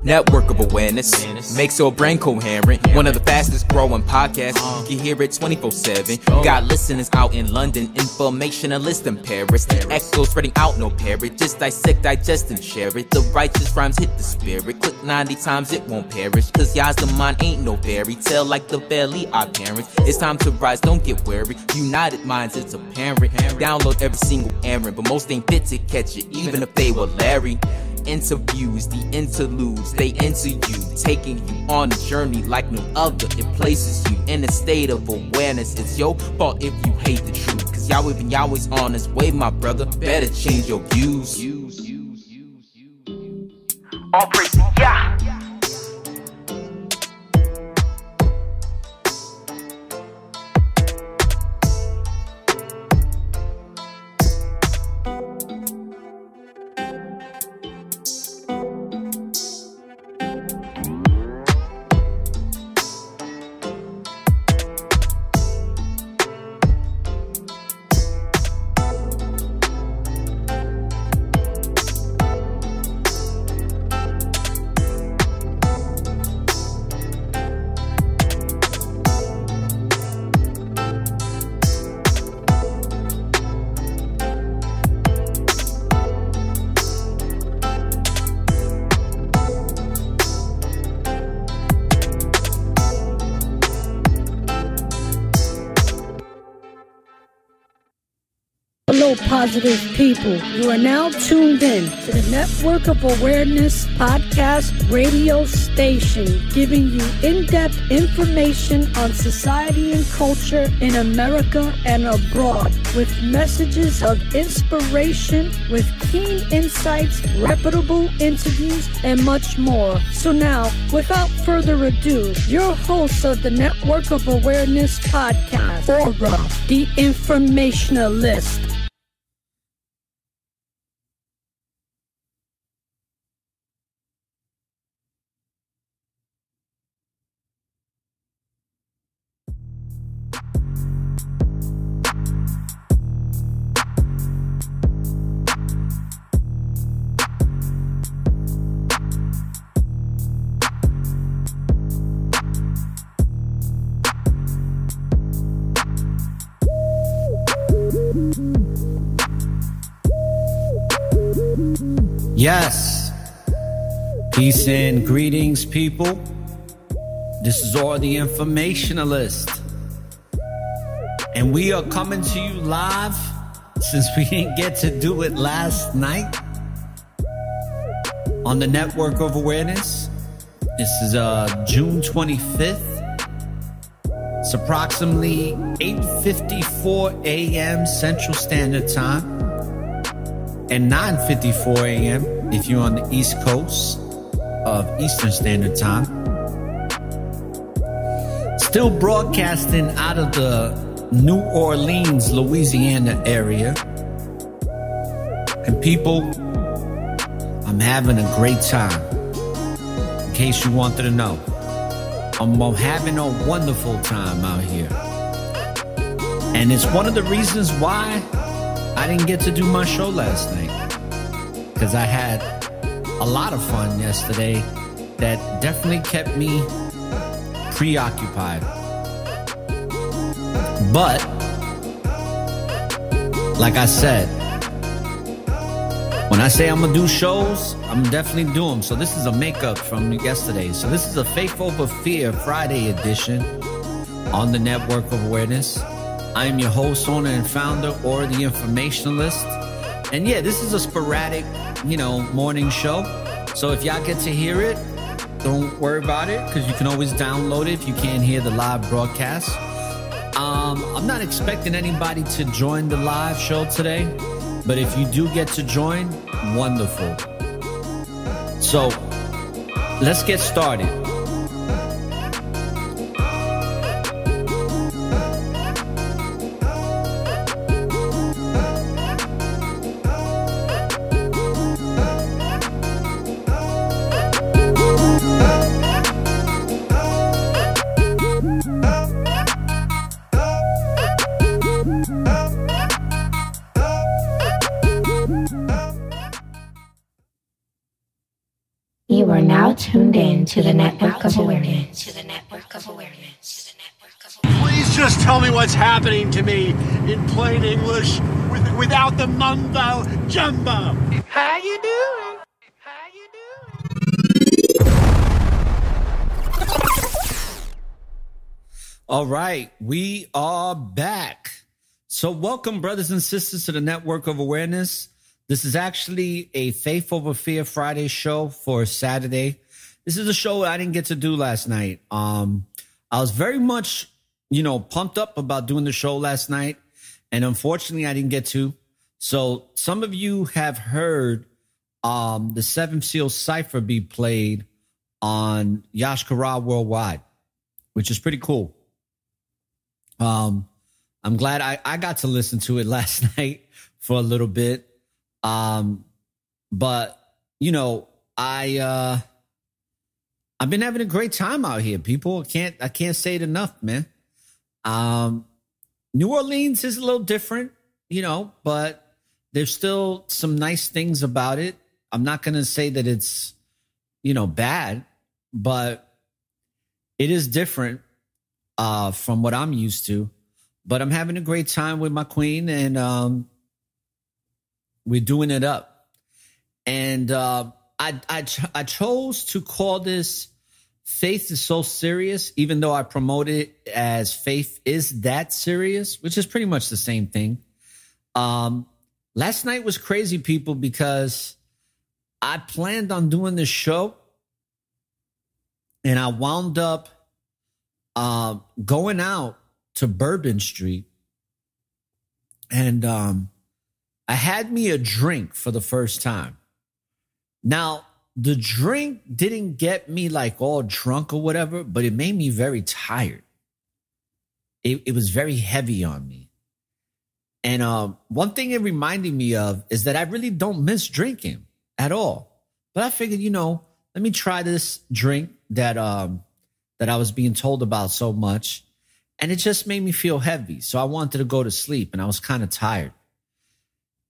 Network of awareness makes your brain coherent. One of the fastest growing podcasts. You can hear it 24/7. You got listeners out in London, informationalists in Paris. The echo spreading out, no parrot. Just dissect, digest, and share it. The righteous rhymes hit the spirit. Click 90 times, it won't perish. Cause y'all's the mind ain't no fairy tale like the belly our parents. It's time to rise, don't get wary. United minds, it's apparent. Download every single errand, but most ain't fit to catch it, even if they were Larry. Interviews, the interludes, they into you, taking you on a journey like no other. It places you in a state of awareness. It's your fault if you hate the truth, cause Yahweh been Yahweh's on his way, my brother. Better change your views. All praise to Yah. Hello, positive people. You are now tuned in to the Network of Awareness podcast radio station, giving you in-depth information on society and culture in America and abroad, with messages of inspiration, with keen insights, reputable interviews, and much more. So now, without further ado, your host of the Network of Awareness podcast, Aura, the informationalist. Yes. Peace and greetings, people. This is Aura the Informationalist. And we are coming to you live, since we didn't get to do it last night, on the Network of Awareness. This is June 25th. It's approximately 8:54 a.m. Central Standard Time. And 9:54 a.m. if you're on the East Coast of Eastern Standard Time. Still broadcasting out of the New Orleans, Louisiana area. And people, I'm having a great time. In case you wanted to know, I'm having a wonderful time out here. And it's one of the reasons why I didn't get to do my show last night, because I had a lot of fun yesterday that definitely kept me preoccupied. But, like I said, when I say I'm going to do shows, I'm definitely do them. So this is a makeup from yesterday. So this is a Faith Over Fear Friday edition on the Network of Awareness. I am your host, owner, and founder, or the Informationalist. And yeah, this is a sporadic, morning show. So if y'all get to hear it, don't worry about it, because you can always download it if you can't hear the live broadcast. I'm not expecting anybody to join the live show today, but if you do get to join, wonderful. So let's get started. You are now tuned in to the Network of Awareness. Please just tell me what's happening to me in plain English without the mumbo jumbo. How you doing? All right, we are back. So welcome, brothers and sisters, to the Network of Awareness. This is actually a Faith Over Fear Friday show for Saturday. This is a show I didn't get to do last night. I was very much, pumped up about doing the show last night, and unfortunately I didn't get to. So some of you have heard the 7 Seal Cipher be played on Yashkara Worldwide, which is pretty cool. I'm glad I got to listen to it last night for a little bit. But I've been having a great time out here, people. I can't say it enough, man. New Orleans is a little different, but there's still some nice things about it. I'm not going to say that it's, bad, but it is different, from what I'm used to. But I'm having a great time with my queen, and, we're doing it up. And I chose to call this Faith is So Serious, even though I promote it as Faith is That Serious, which is pretty much the same thing. Last night was crazy, people, because I planned on doing this show, and I wound up going out to Bourbon Street, and I had me a drink for the first time. Now, the drink didn't get me like all drunk or whatever, but it made me very tired. It was very heavy on me. And one thing it reminded me of is that I really don't miss drinking at all. But I figured, let me try this drink that I was being told about so much. And it just made me feel heavy. So I wanted to go to sleep, and I was kind of tired.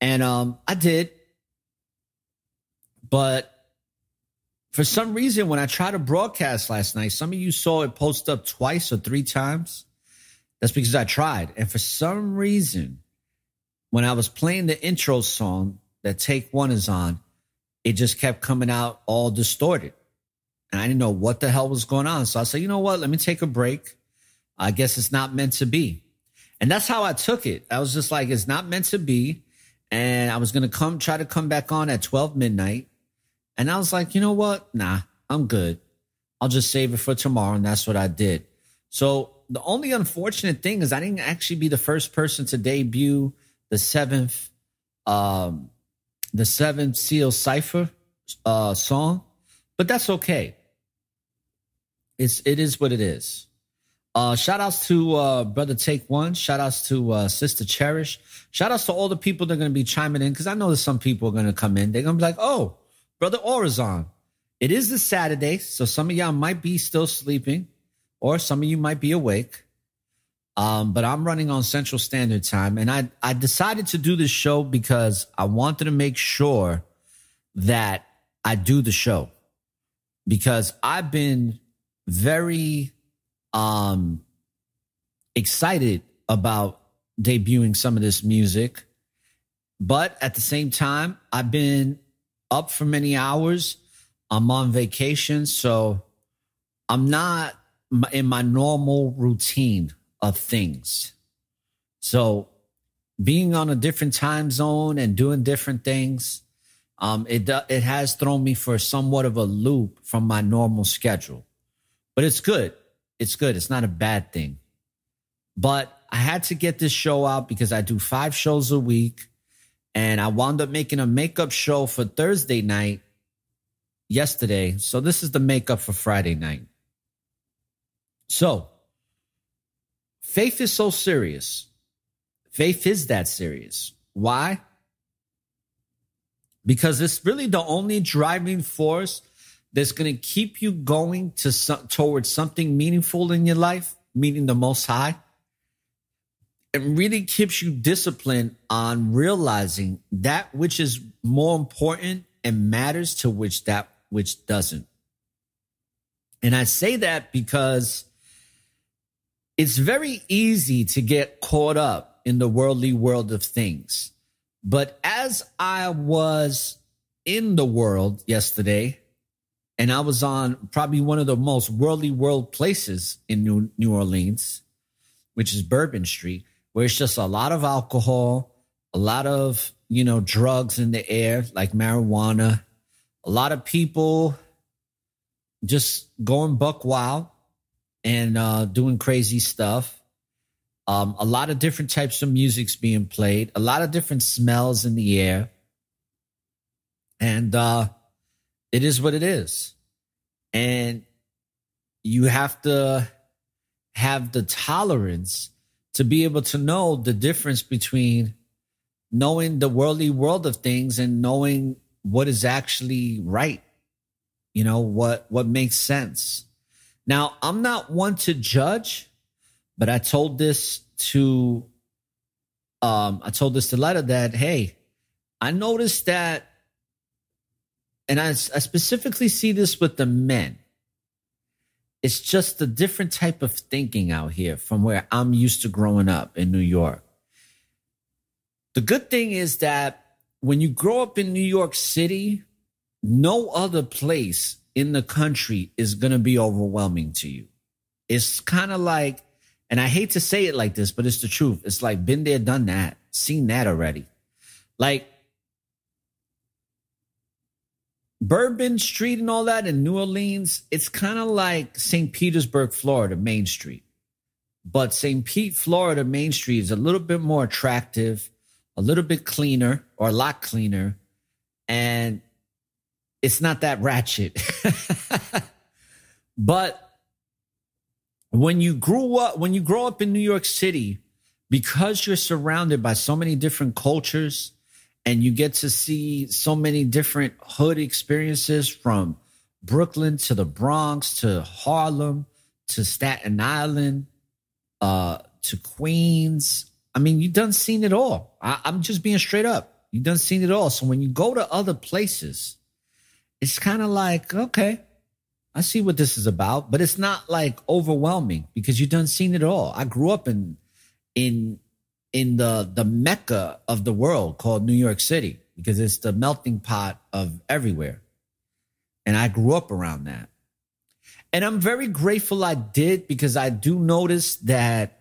And I did. But for some reason, when I tried to broadcast last night, some of you saw it post up twice or 3 times. That's because I tried. And for some reason, when I was playing the intro song that Take One is on, it just kept coming out all distorted. And I didn't know what the hell was going on. So I said, you know what? Let me take a break. I guess it's not meant to be. And that's how I took it. I was just like, it's not meant to be. And I was going to try to come back on at 12 midnight. And I was like, you know what? Nah, I'm good. I'll just save it for tomorrow. And that's what I did. So the only unfortunate thing is I didn't actually be the first person to debut the 7th Seal Cipher song, but that's okay. It is what it is. Shout outs to Brother Take One. Shout outs to Sister Cherish. Shout outs to all the people that are going to be chiming in, because I know that some people are going to come in. They're going to be like, oh, Brother Orazon. It is this Saturday, so some of y'all might be still sleeping, or some of you might be awake. But I'm running on Central Standard Time, and I decided to do this show because I wanted to make sure that I do the show, because I've been very excited about debuting some of this music, but at the same time, I've been up for many hours. I'm on vacation, so I'm not in my normal routine of things. So being on a different time zone and doing different things, it has thrown me for somewhat of a loop from my normal schedule. But it's good. It's good. It's not a bad thing. But I had to get this show out because I do 5 shows a week. And I wound up making a makeup show for Thursday night yesterday. So this is the makeup for Friday night. So faith is so serious. Faith is that serious. Why? Because it's really the only driving force that's going to keep you going towards something meaningful in your life, meaning the Most High. It really keeps you disciplined on realizing that which is more important and matters to which that which doesn't. And I say that because it's very easy to get caught up in the worldly world of things. But as I was in the world yesterday, and I was on probably one of the most worldly world places in New Orleans, which is Bourbon Street, where it's just a lot of alcohol, a lot of, drugs in the air, like marijuana, a lot of people just going buck wild and doing crazy stuff. A lot of different types of music's being played, a lot of different smells in the air. And it is what it is. And you have to have the tolerance to be able to know the difference between knowing the worldly world of things and knowing what is actually right. What makes sense. Now, I'm not one to judge, but I told this to Letta that, hey, I noticed that, and I specifically see this with the men. It's just a different type of thinking out here from where I'm used to growing up in New York. The good thing is that when you grow up in New York City, no other place in the country is going to be overwhelming to you. It's kind of like, and I hate to say it like this, but it's the truth. It's like been there, done that, seen that already. Like Bourbon Street and all that in New Orleans, it's kind of like St. Petersburg, Florida, Main Street. But St. Pete, Florida, Main Street is a little bit more attractive, a little bit cleaner, or a lot cleaner, and it's not that ratchet. But when you grow up in New York City, because you're surrounded by so many different cultures and you get to see so many different hood experiences from Brooklyn to the Bronx to Harlem to Staten Island to Queens. I mean, you done seen it all. I'm just being straight up. You done seen it all. So when you go to other places, it's kind of like, okay, I see what this is about, but it's not like overwhelming because you done seen it all. I grew up in the Mecca of the world called New York City because it's the melting pot of everywhere. And I grew up around that. And I'm very grateful I did because I do notice that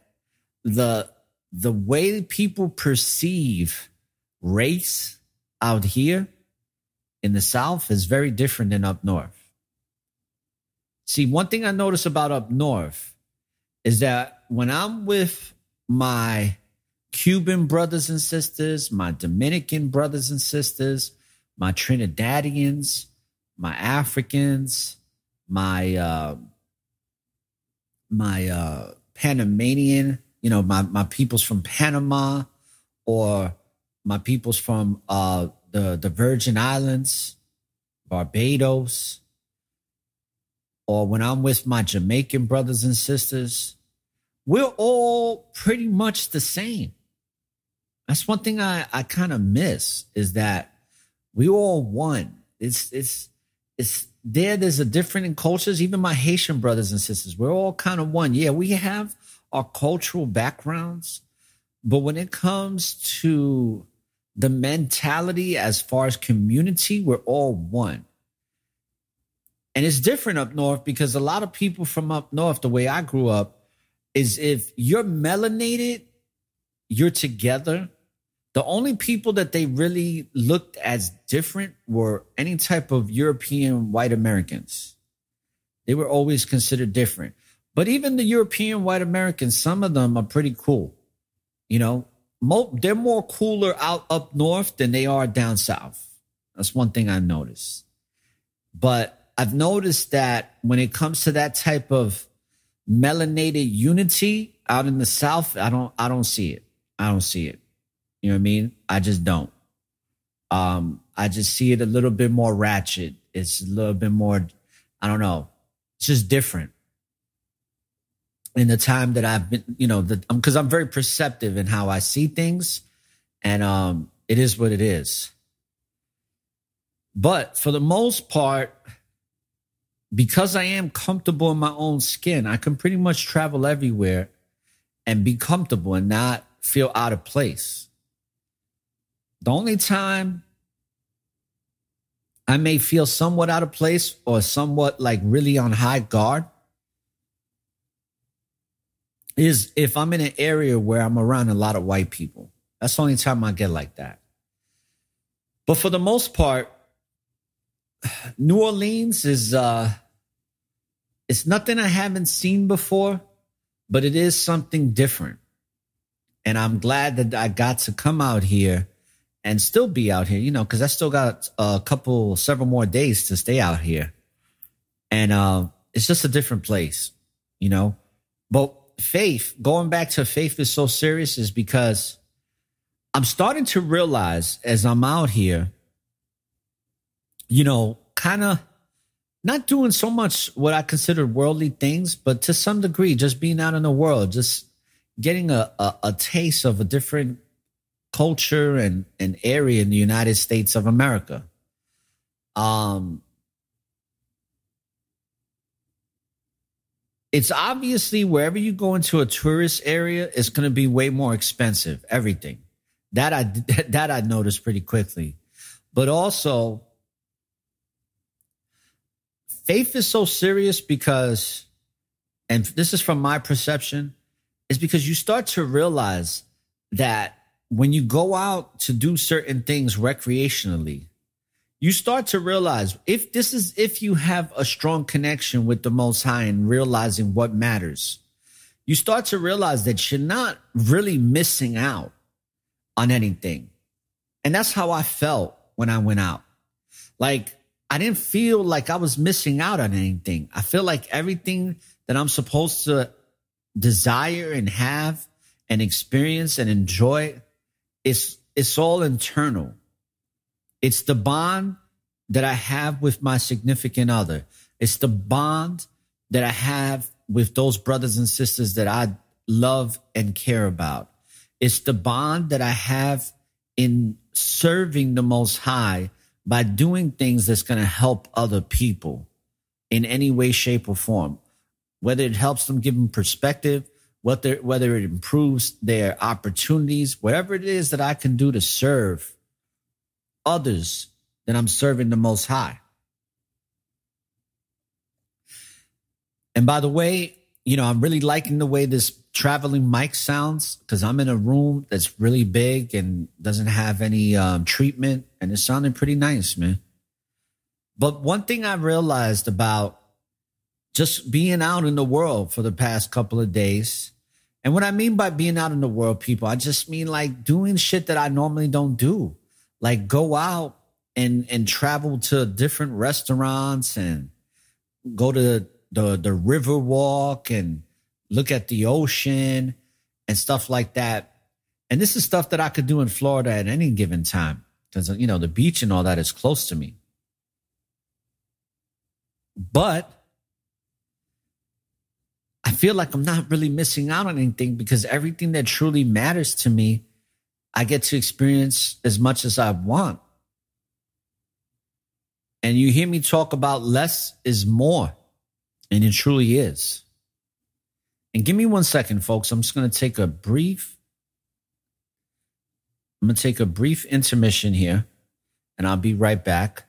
the way people perceive race out here in the South is very different than up north. See, one thing I notice about up north is that when I'm with my Cuban brothers and sisters, my Dominican brothers and sisters, my Trinidadians, my Africans, my Panamanian, my peoples from Panama, or my peoples from the Virgin Islands, Barbados, or when I'm with my Jamaican brothers and sisters, we're all pretty much the same. That's one thing I kind of miss is that we all one. It's there's a different in cultures. Even my Haitian brothers and sisters, we're all kind of one. Yeah, we have our cultural backgrounds, but when it comes to the mentality as far as community, we're all one. And it's different up north because a lot of people from up north, the way I grew up, is if you're melanated, you're together. The only people that they really looked as different were any type of European white Americans. They were always considered different. But even the European white Americans, some of them are pretty cool. They're more cooler out up north than they are down south. That's one thing I noticed. But I've noticed that when it comes to that type of melanated unity out in the South, I don't see it. I don't see it. You know what I mean? I just don't. I just see it a little bit more ratchet. It's a little bit more, I don't know. It's just different. In the time that I've been, because I'm very perceptive in how I see things, and it is what it is. But for the most part, because I am comfortable in my own skin, I can pretty much travel everywhere and be comfortable and not feel out of place. The only time I may feel somewhat out of place or somewhat like really on high guard is if I'm in an area where I'm around a lot of white people. That's the only time I get like that. But for the most part, New Orleans is it's nothing I haven't seen before, but it is something different. And I'm glad that I got to come out here and still be out here, because I still got several more days to stay out here. And it's just a different place, But faith, going back to faith is so serious is because I'm starting to realize as I'm out here, kind of not doing so much what I consider worldly things, but to some degree, just being out in the world, just getting a taste of a different culture and an area in the United States of America. It's obviously wherever you go into a tourist area, it's going to be way more expensive. Everything that I noticed pretty quickly, but also faith is so serious because, and this is from my perception, is because you start to realize that when you go out to do certain things recreationally, you start to realize if you have a strong connection with the Most High and realizing what matters, you start to realize that you're not really missing out on anything. And that's how I felt when I went out. Like, I didn't feel like I was missing out on anything. I feel like everything that I'm supposed to desire and have and experience and enjoy, it's all internal. It's the bond that I have with my significant other. It's the bond that I have with those brothers and sisters that I love and care about. It's the bond that I have in serving the Most High by doing things that's going to help other people in any way, shape, or form. Whether it helps them give them perspective, whether it improves their opportunities, whatever it is that I can do to serve others, then I'm serving the Most High. And by the way, I'm really liking the way this traveling mic sounds because I'm in a room that's really big and doesn't have any treatment, and it's sounding pretty nice, man. But one thing I realized about just being out in the world for the past couple of days, and what I mean by being out in the world, people, I just mean like doing shit that I normally don't do. Like go out and travel to different restaurants and go to the river walk and look at the ocean and stuff like that. And this is stuff that I could do in Florida at any given time because, the beach and all that is close to me. But I feel like I'm not really missing out on anything because everything that truly matters to me, I get to experience as much as I want. And you hear me talk about less is more, and it truly is. And give me 1 second, folks. I'm just going to take a brief intermission here, and I'll be right back.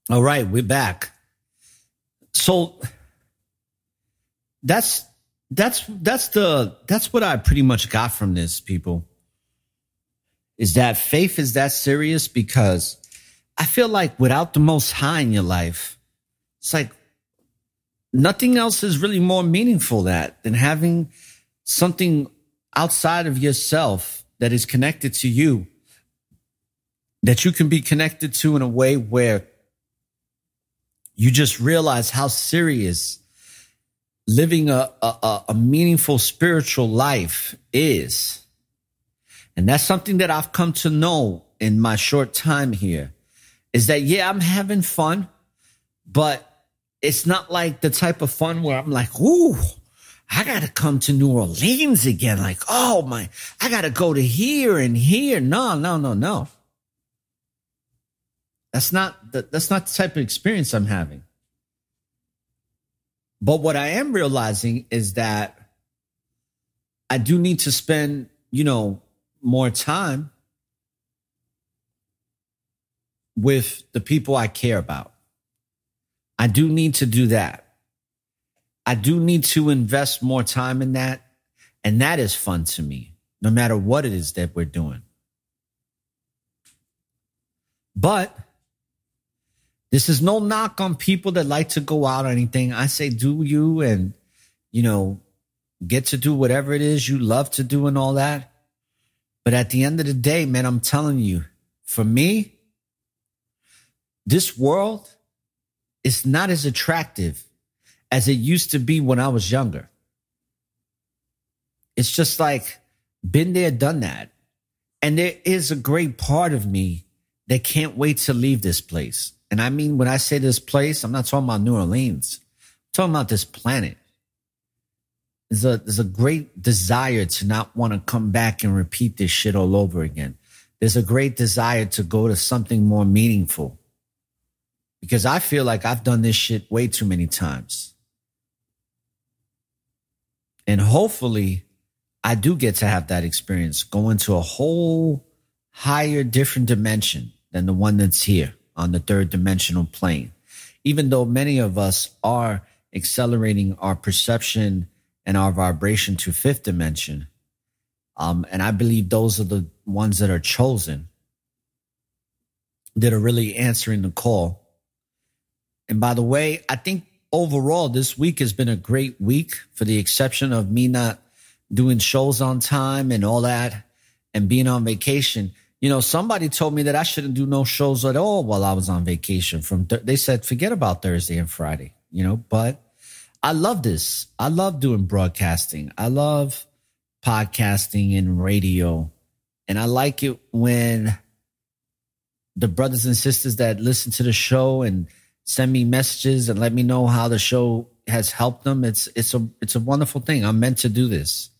All right, we're back. So that's what I pretty much got from this, people. Is that faith is that serious? Because I feel like without the Most High in your life, it's like nothing else is really more meaningful than having something outside of yourself that is connected to you, that you can be connected to in a way where you just realize how serious living a meaningful spiritual life is. And that's something that I've come to know in my short time here, is that, yeah, I'm having fun, but it's not like the type of fun where I'm like, ooh, I got to come to New Orleans again. Like, oh my, I got to go to here and here. No. That's not the type of experience I'm having. But what I am realizing is that I do need to spend, more time with the people I care about. I do need to do that. I do need to invest more time in that. And that is fun to me, no matter what it is that we're doing. But this is no knock on people that like to go out or anything. I say do you and, get to do whatever it is you love to do and all that. But at the end of the day, man, I'm telling you, for me, this world is not as attractive as it used to be when I was younger. It's just like, been there, done that. And there is a great part of me that can't wait to leave this place. And I mean, when I say this place, I'm not talking about New Orleans. I'm talking about this planet. There's a great desire to not want to come back and repeat this shit all over again. There's a great desire to go to something more meaningful. Because I feel like I've done this shit way too many times. And hopefully I do get to have that experience, go into a whole higher, different dimension than the one that's here on the third dimensional plane. Even though many of us are accelerating our perception and our vibration to fifth dimension. And I believe those are the ones that are chosen, that are really answering the call. And by the way, I think overall this week has been a great week, for the exception of me not doing shows on time and all that and being on vacation. Somebody told me that I shouldn't do no shows at all while I was on vacation. They said, forget about Thursday and Friday, but I love this. I love doing broadcasting. I love podcasting and radio. And I like it when the brothers and sisters that listen to the show and send me messages and let me know how the show has helped them. It's a wonderful thing. I'm meant to do this.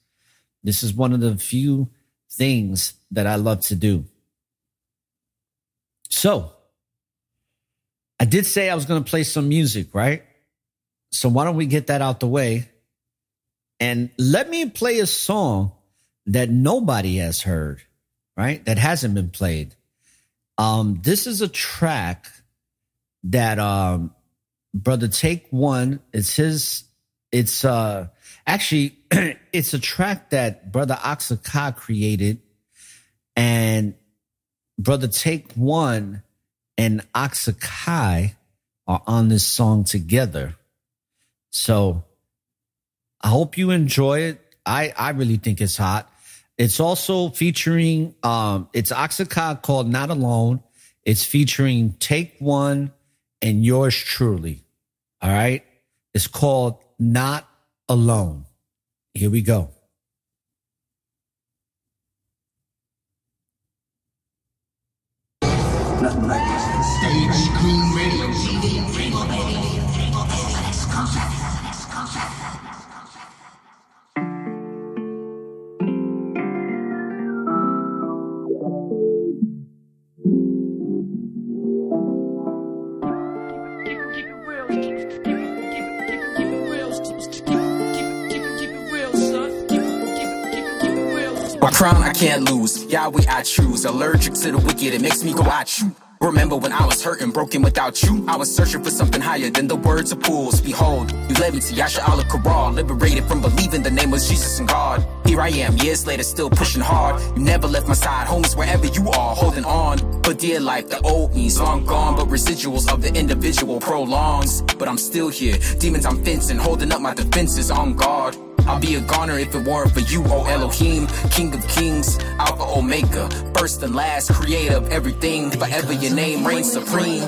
This is one of the few things that I love to do. So I did say I was going to play some music, right? So why don't we get that out the way? And let me play a song that nobody has heard, right? That hasn't been played. This is a track that Brother Take One, it's actually it's a track that Brother Oxakai created, and Brother Take One and Oxakai are on this song together. So I hope you enjoy it. I really think it's hot. It's also featuring, it's Oxakai called Not Alone. It's featuring Take One and yours truly. All right. It's called Not Alone. Here we go. Nothing like this. Stage Crew Radio. My crown I can't lose, Yahweh I choose. Allergic to the wicked, it makes me go I chew. Remember when I was hurting, broken without you? I was searching for something higher than the words of pools. Behold, you led me to Yasha al-Karal, liberated from believing the name was Jesus and God. Here I am, years later, still pushing hard. You never left my side, homies, wherever you are, holding on. But dear life, the old me's long gone, but residuals of the individual prolongs. But I'm still here, demons I'm fencing, holding up my defenses on guard. I'll be a goner if it weren't for you, oh Elohim, King of Kings, Alpha Omega, first and last, creator of everything. Forever your name reigns supreme.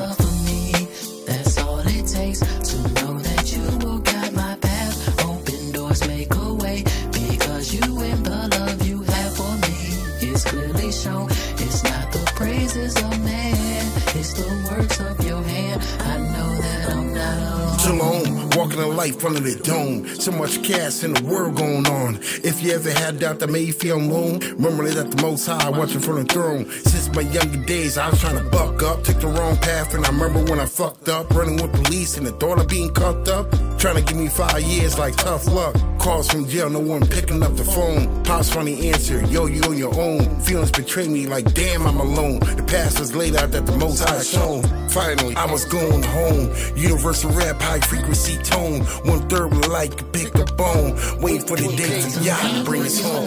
That's all it takes to know that you will guide my path. Open doors, make a way, because you and the love you have for me is clearly shown. It's not the praises of man, it's the works of your hand. I know that I'm not alone. Shalom, walking in life under the dome. So much chaos in the world going on. If you ever had doubt that made you feel alone, remember that the Most High watching from the throne. Since my younger days, I was trying to buck up, took the wrong path, and I remember when I fucked up, running with police and the thought of being cuffed up, trying to give me 5 years like tough luck. Calls from jail, no one picking up the phone. Pops funny answer, yo, you on your own. Feelings betray me like damn, I'm alone. The past was laid out that the Most High shown. Finally, I was going home. Universal rap, high frequency tone. 1/3 of the light could pick a bone. Waiting for the day for Yah to bring us home.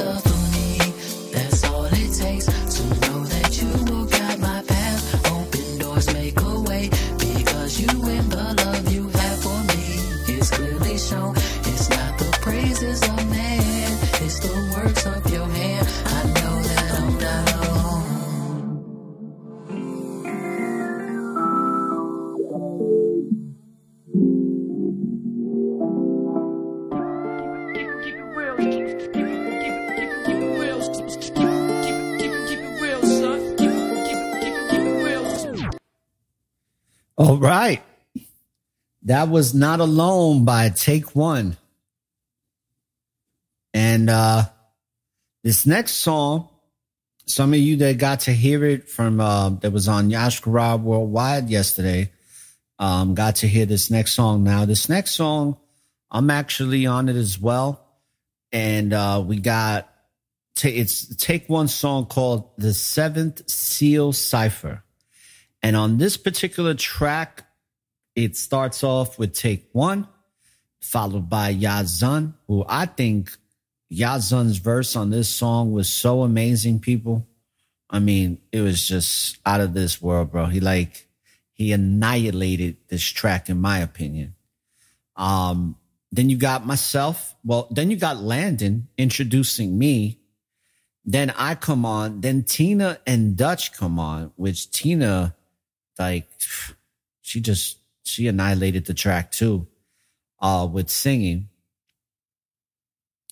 That's all it takes to know that you will guide my path. Open doors, make a way, because you and the love you have for me is clearly shown. It's not the praises of man, it's the works of your hand. I know that I'm not alone. All right. That was Not Alone by Take One. And this next song, some of you that got to hear it from that was on Yashkara Worldwide yesterday, got to hear this next song. Now, this next song, I'm actually on it as well. And we got it's Take One song called The Seventh Seal Cipher. And on this particular track, it starts off with Take One, followed by Yazan, who I think Yazan's verse on this song was so amazing, people. I mean, it was just out of this world, bro. He annihilated this track, in my opinion. Then you got myself. Well, then you got Landon introducing me. Then I come on. Then Tina and Dutch come on, which Tina, like, she annihilated the track too, with singing.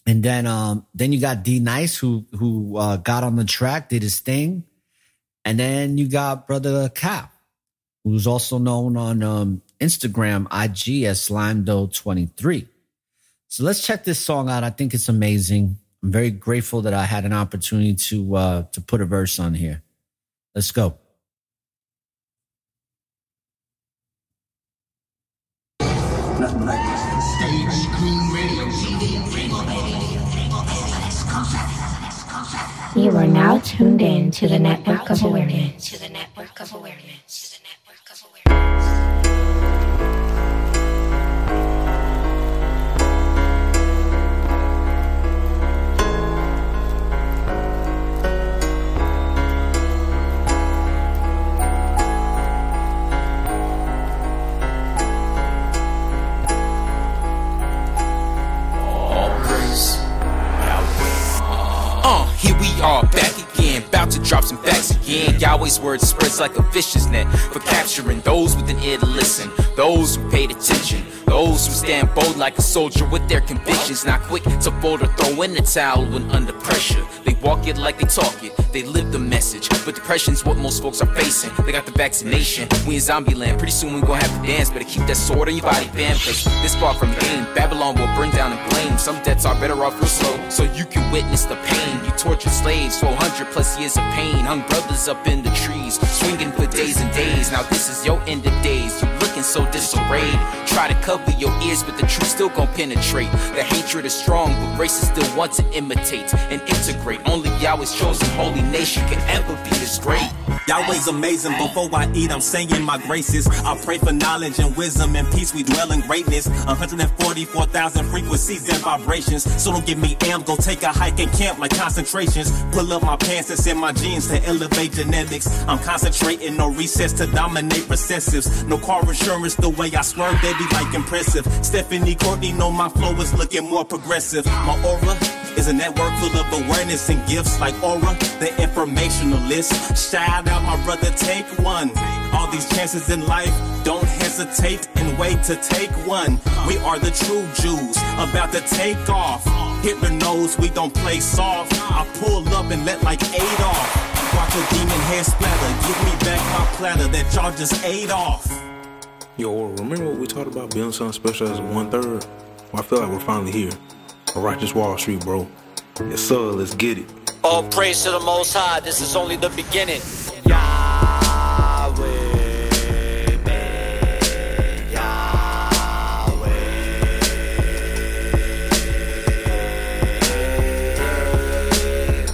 And then you got D Nice who got on the track, did his thing. And then you got Brother Cap, who's also known on Instagram, IG as SlimeDough23. So let's check this song out. I think it's amazing. I'm very grateful that I had an opportunity to put a verse on here. Let's go. Nothing like this. Stage Green Radio CD. You are now tuned in to the Network of Awareness. To the Network of Awareness. To the Network of Awareness. Here we are back again, about to drop some facts again. Yahweh's word spreads like a fish's net for capturing those with an ear to listen, those who paid attention, those who stand bold like a soldier with their convictions, not quick to fold or throw in the towel when under pressure. They walk it like they talk it, they live the message, but depression's what most folks are facing. They got the vaccination, we in zombie land, pretty soon we gon' have to dance. Better keep that sword on your body, fam, cause this far from the game, Babylon will burn down and blame. Some deaths are better off real slow, so you can witness the pain. You tortured slaves, 400 plus years of pain, hung brothers up in the trees, swinging for days and days. Now this is your end of days, you looking so disarrayed. Try to cover your ears, but the truth still gon' penetrate. The hatred is strong, but races still want to imitate and integrate. Only Yahweh's chosen holy nation can ever be this great. Yahweh's amazing. Before I eat, I'm saying my graces. I pray for knowledge and wisdom and peace. We dwell in greatness. 144,000 frequencies and vibrations. So don't give me amp. Go take a hike and camp like concentrations. Pull up my pants and send my genes to elevate genetics. I'm concentrating, no recess to dominate recessives. No car insurance, the way I swerve, they be like impressive. Stephanie Courtney know my flow is looking more progressive. My aura is a network full of awareness and gifts like Aura, the informationalist. Shout out my brother, take one. All these chances in life, don't hesitate and wait to take one. We are the true Jews, about to take off. Hitler knows we don't play soft. I pull up and let like 8 off. Watch a demon head splatter, give me back my platter that y'all just ate off. Yo, remember what we talked about building something special as 1/3? Well, I feel like we're finally here. A righteous Wall Street, bro. Yes, sir, let's get it. All praise to the Most High, this is only the beginning.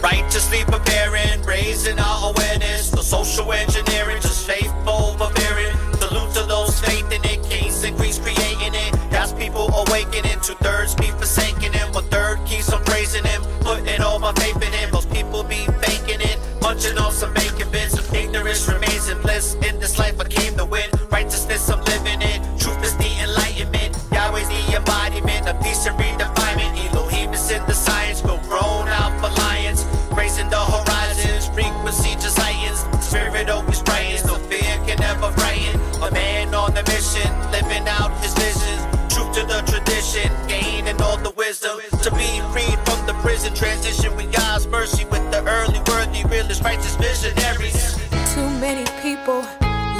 Righteously preparing, raising our awareness. The social engineering, just faithful forbearing. Salute to those faith in it, kings and Greece creating it. That's people awakening, 2/3 be forsaking him. 1/3 keeps on praising him, putting all my faith in him. Most people be faking it, munching on some bacon bits. Ignorance remains in bliss. In this life I came to win, righteousness I'm living in. Truth is the enlightenment, Yahweh's the embodiment of peace and redefinement. Elohim is in the science, go grown out for lions. Raising the horizons, frequency just heightens. Spirit always brightens, no fear can ever frighten. A man on a mission, living out his visions. True to the tradition, gaining all the wisdom. To be freed from the prison transition with God's mercy. With the early worthy, realist, righteous visionaries. Too many people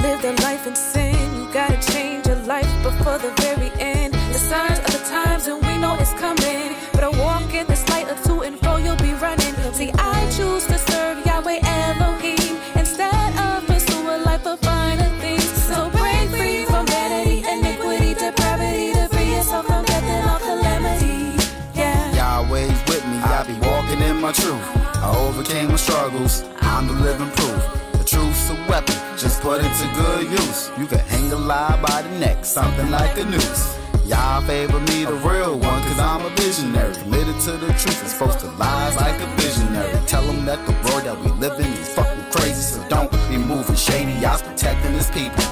live their life in sin. You gotta change your life before the very end. The signs of the times and we know it's coming. But I walk in this light of to and fro, you'll be running. See, I choose to serve Yahweh Elohim instead of pursue a life of finer things. So break free from vanity, iniquity, depravity, to free yourself from death and all calamity. Yeah. Yahweh's with me, I be walking in my truth. I overcame my struggles, I'm the living proof. The truth's a weapon, just put it to good use. You can hang a lie by the neck, something like a noose. Y'all favor me, the real one, cause I'm a visionary. Committed to the truth, exposed to lies like a visionary. Tell them that the world that we live in is fucking crazy, so don't be moving shady. Y'all's protecting his people.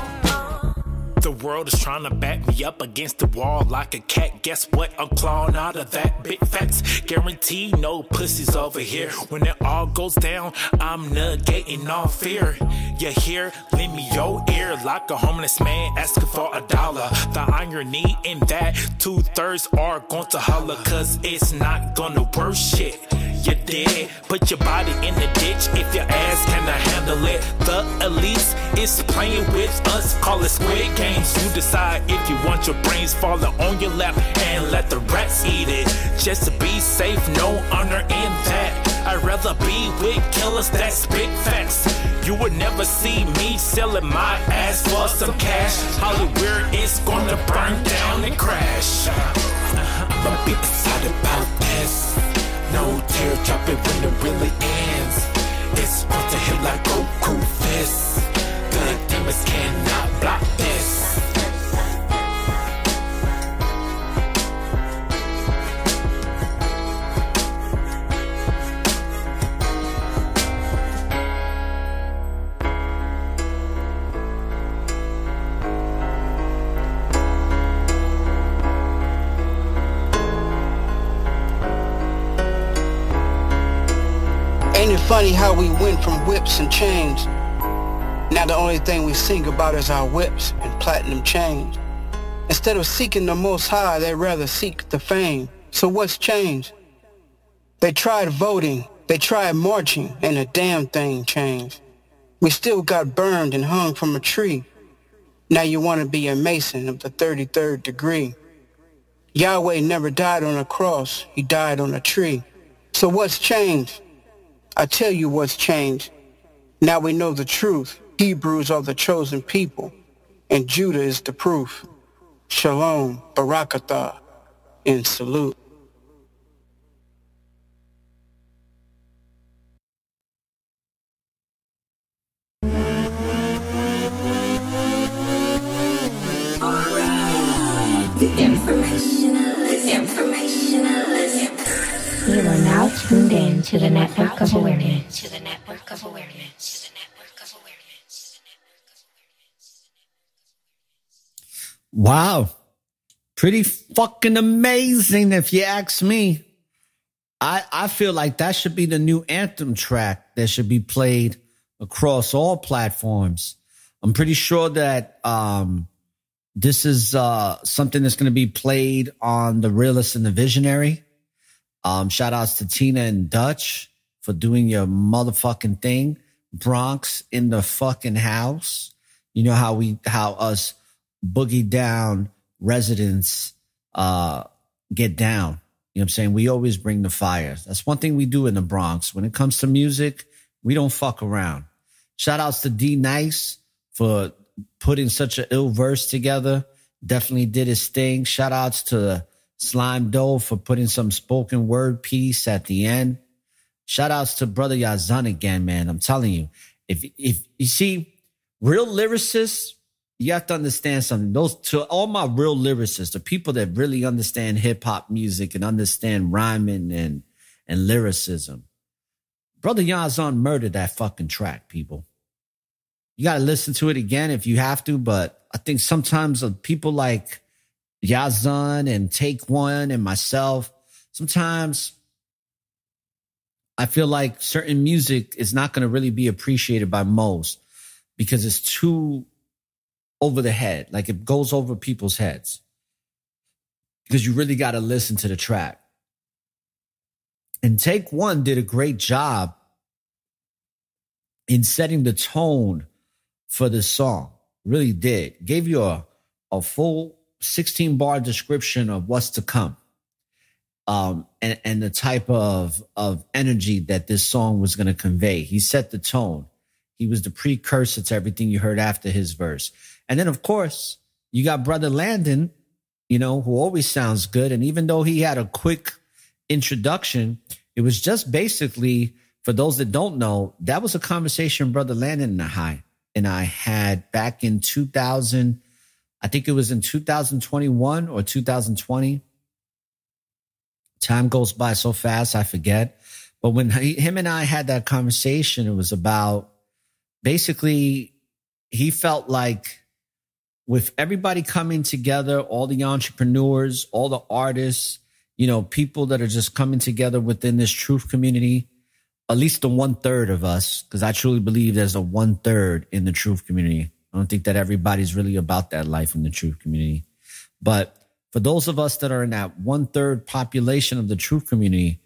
The world is trying to back me up against the wall like a cat. Guess what? I'm clawing out of that. Big facts. Guarantee no pussies over here. When it all goes down, I'm negating all fear. You hear? Lend me your ear like a homeless man asking for $1. The irony in that 2/3 are going to holler cause it's not gonna work shit. You dead, put your body in the ditch if your ass cannot handle it. The elites is playing with us, call it Squid Games. You decide if you want your brains falling on your lap and let the rats eat it. Just to be safe, no honor in that. I'd rather be with killers that spit facts. You would never see me selling my ass for some cash. Hollywood is gonna burn down and crash. I'm a bit excited about this. No tear dropping when it really ends. It's about to hit like Goku fists. Good demons cannot block this. Ain't it funny how we went from whips and chains? Now the only thing we sing about is our whips and platinum chains. Instead of seeking the Most High, they'd rather seek the fame. So what's changed? They tried voting, they tried marching, and a damn thing changed. We still got burned and hung from a tree. Now you want to be a Mason of the 33rd degree. Yahweh never died on a cross, he died on a tree. So what's changed? I tell you what's changed. Now we know the truth. Hebrews are the chosen people, and Judah is the proof. Shalom, Barakatah, and salute. tuned in to the network of awareness. Wow. Pretty fucking amazing if you ask me. I feel like that should be the new anthem track that should be played across all platforms. I'm pretty sure that this is something that's going to be played on The Realist and the Visionary. Shout outs to Tina and Dutch for doing your motherfucking thing. Bronx in the fucking house. You know how us boogie down residents get down. You know what I'm saying? We always bring the fire. That's one thing we do in the Bronx. When it comes to music, we don't fuck around. Shout outs to D Nice for putting such an ill verse together. Definitely did his thing. Shout outs to Slime Doe for putting some spoken word piece at the end. Shout outs to Brother Yazan again, man. I'm telling you, if you see real lyricists, you have to understand something. Those, to all my real lyricists, the people that really understand hip hop music and understand rhyming and lyricism. Brother Yazan murdered that fucking track, people. You got to listen to it again if you have to, but I think sometimes people like Yazan and Take One and myself, sometimes I feel like certain music is not going to really be appreciated by most because it's too over the head. Like it goes over people's heads because you really got to listen to the track. And Take One did a great job in setting the tone for this song. Really did. Gave you a full 16-bar description of what's to come. And the type of energy that this song was going to convey. He set the tone. He was the precursor to everything you heard after his verse. And then, of course, you got Brother Landon, you know, who always sounds good. And even though he had a quick introduction, it was just basically, for those that don't know, that was a conversation Brother Landon and I had back in 2000. I think it was in 2021 or 2020. Time goes by so fast, I forget. But when him and I had that conversation, it was about basically he felt like with everybody coming together, all the entrepreneurs, all the artists, you know, people that are just coming together within this truth community, at least the 1/3 of us, because I truly believe there's a 1/3 in the truth community. I don't think that everybody's really about that life in the truth community. But for those of us that are in that 1/3 population of the truth community,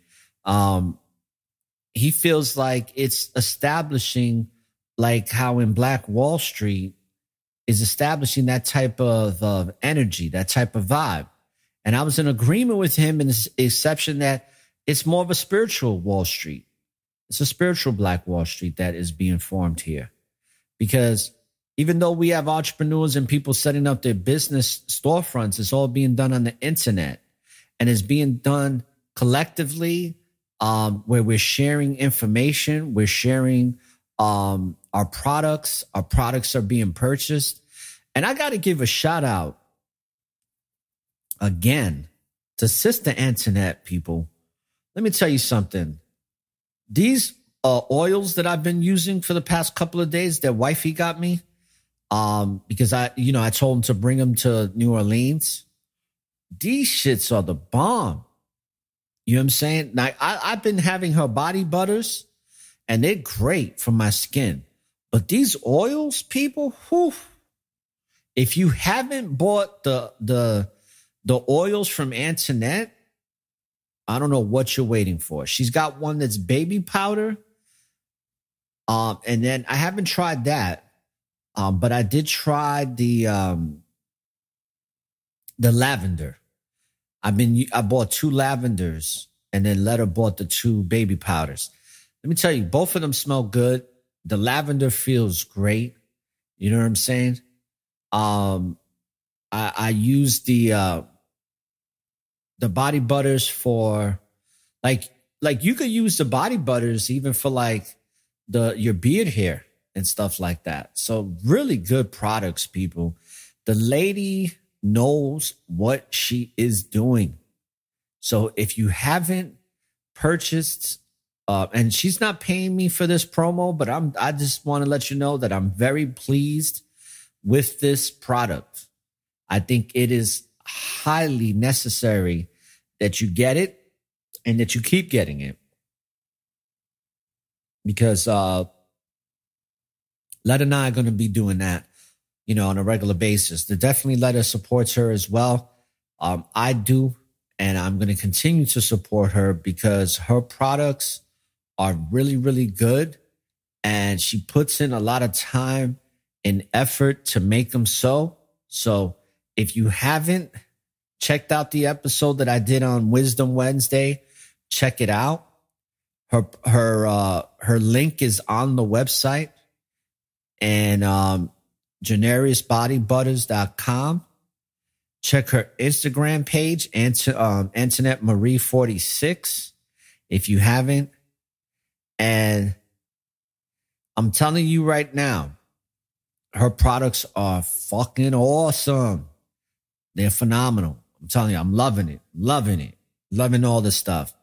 he feels like it's establishing, like how in Black Wall Street is establishing that type of energy, that type of vibe. And I was in agreement with him in the exception that it's more of a spiritual Wall Street. It's a spiritual Black Wall Street that is being formed here. Because even though we have entrepreneurs and people setting up their business storefronts, it's all being done on the internet. And it's being done collectively, where we're sharing information, we're sharing our products are being purchased. And I got to give a shout out again to Sister Antoinette, people. Let me tell you something. These oils that I've been using for the past couple of days that wifey got me, because I told him to bring them to New Orleans. These shits are the bomb. You know what I'm saying? Like I've been having her body butters and they're great for my skin. But these oils, people, whew, if you haven't bought the oils from Antoinette, I don't know what you're waiting for. She's got one that's baby powder. And then I haven't tried that. But I did try the lavender. I bought 2 lavenders and then Letta bought the 2 baby powders. Let me tell you, both of them smell good. The lavender feels great. You know what I'm saying? I use the body butters for like you could use the body butters even for like your beard hair and stuff like that. So really good products, people. The lady knows what she is doing. So if you haven't purchased, and she's not paying me for this promo, but I just want to let you know that I'm very pleased with this product. I think it is highly necessary that you get it and that you keep getting it, because Letta and I are going to be doing that, on a regular basis. Definitely Letta supports her as well. I do, and I'm going to continue to support her because her products are really, really good, and she puts in a lot of time and effort to make them so. So if you haven't checked out the episode that I did on Wisdom Wednesday, check it out. Her link is on the website, and generisbodybutters.com. Check her Instagram page, Antoinette Marie 46, if you haven't. And I'm telling you right now, her products are fucking awesome. They're phenomenal. I'm telling you, I'm loving it, loving all this stuff.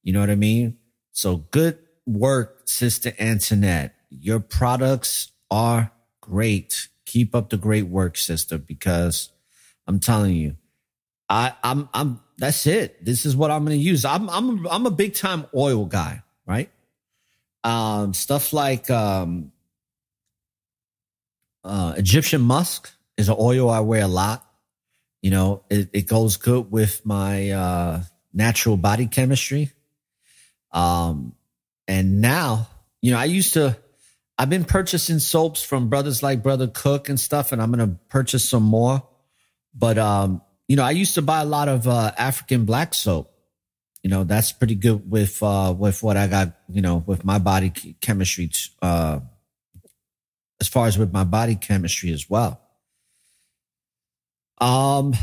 You know what I mean? So good work, Sister Antoinette. Your products are great. Keep up the great work, sister, because I'm telling you, I'm that's it. This is what I'm going to use. I'm a big time oil guy, right? Stuff like Egyptian musk is an oil I wear a lot. It goes good with my natural body chemistry. And now, I've been purchasing soaps from brothers like Brother Cook and stuff, and I'm going to purchase some more. But, I used to buy a lot of African black soap. That's pretty good with what I got, with my body chemistry, as far as with my body chemistry as well. But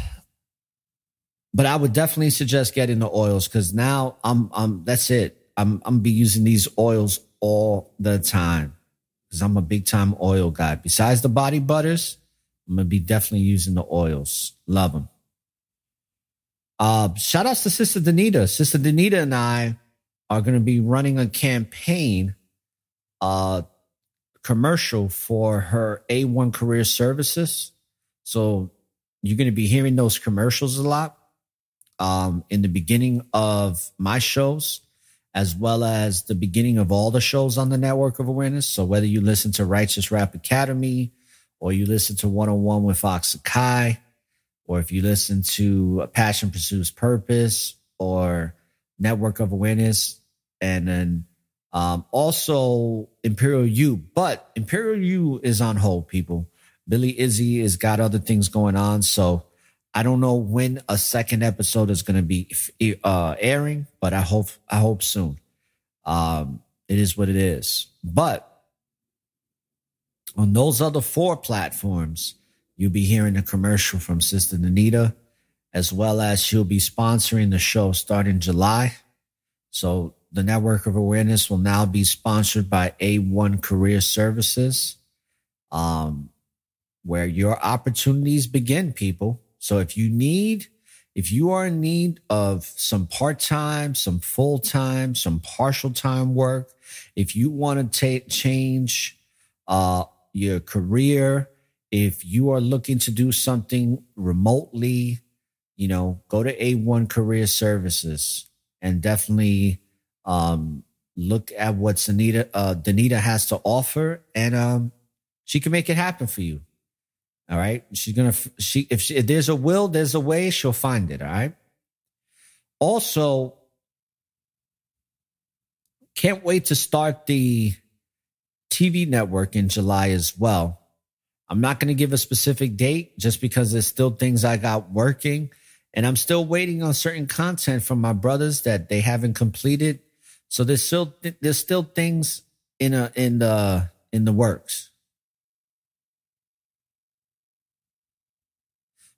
I would definitely suggest getting the oils, because now that's it. I'm gonna be using these oils all the time, because I'm a big time oil guy. Besides the body butters, I'm gonna be definitely using the oils. Love them. Shout outs to Sister Danita. Sister Danita and I are going to be running a campaign, commercial for her A1 Career Services. So you're going to be hearing those commercials a lot in the beginning of my shows, as well as the beginning of all the shows on the Network of Awareness. So whether you listen to Righteous Rap Academy, or you listen to 101 with Fox Akai, or if you listen to Passion Pursues Purpose or Network of Awareness, and then also Imperial U. But Imperial U is on hold, people. Billy Izzy has got other things going on, so I don't know when a second episode is going to be airing, but I hope soon. It is what it is. But on those other 4 platforms, you'll be hearing a commercial from Sister Anita, as well as she'll be sponsoring the show starting July. So the Network of Awareness will now be sponsored by A1 Career Services, where your opportunities begin, people. So if you are in need of some part-time, some full-time, some partial time work, if you want to change your career, if you are looking to do something remotely, go to A1 Career Services and definitely look at what Danita has to offer, and she can make it happen for you. All right. If there's a will, there's a way, she'll find it. All right. Also, can't wait to start the TV network in July as well. I'm not going to give a specific date just because there's still things I got working, and I'm still waiting on certain content from my brothers that they haven't completed. So there's still things in the works.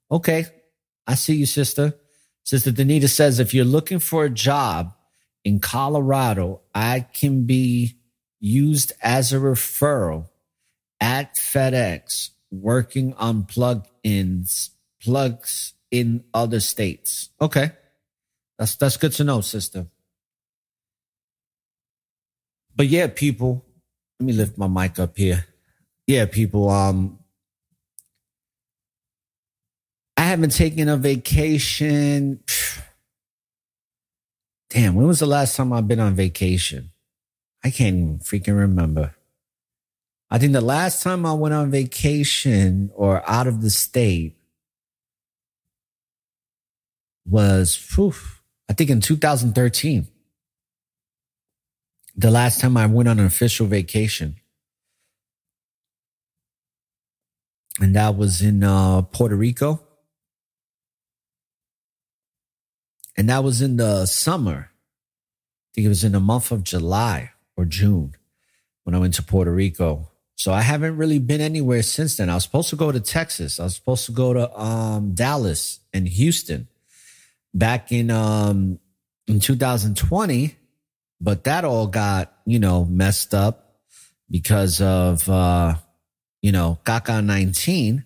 Okay, I see you, sister. Sister Danita says, if you're looking for a job in Colorado, I can be used as a referral at FedEx, working on plugs in other states. Okay. That's good to know, sister. But yeah, people, let me lift my mic up here. Yeah, people, I haven't taken a vacation. Damn, when was the last time I've been on vacation? I can't even freaking remember. I think the last time I went on vacation or out of the state was, I think in 2013. The last time I went on an official vacation. And that was in Puerto Rico. And that was in the summer. I think it was in the month of July or June when I went to Puerto Rico. So I haven't really been anywhere since then. I was supposed to go to Texas. I was supposed to go to Dallas and Houston back in 2020. But that all got, messed up because of, CACA-19.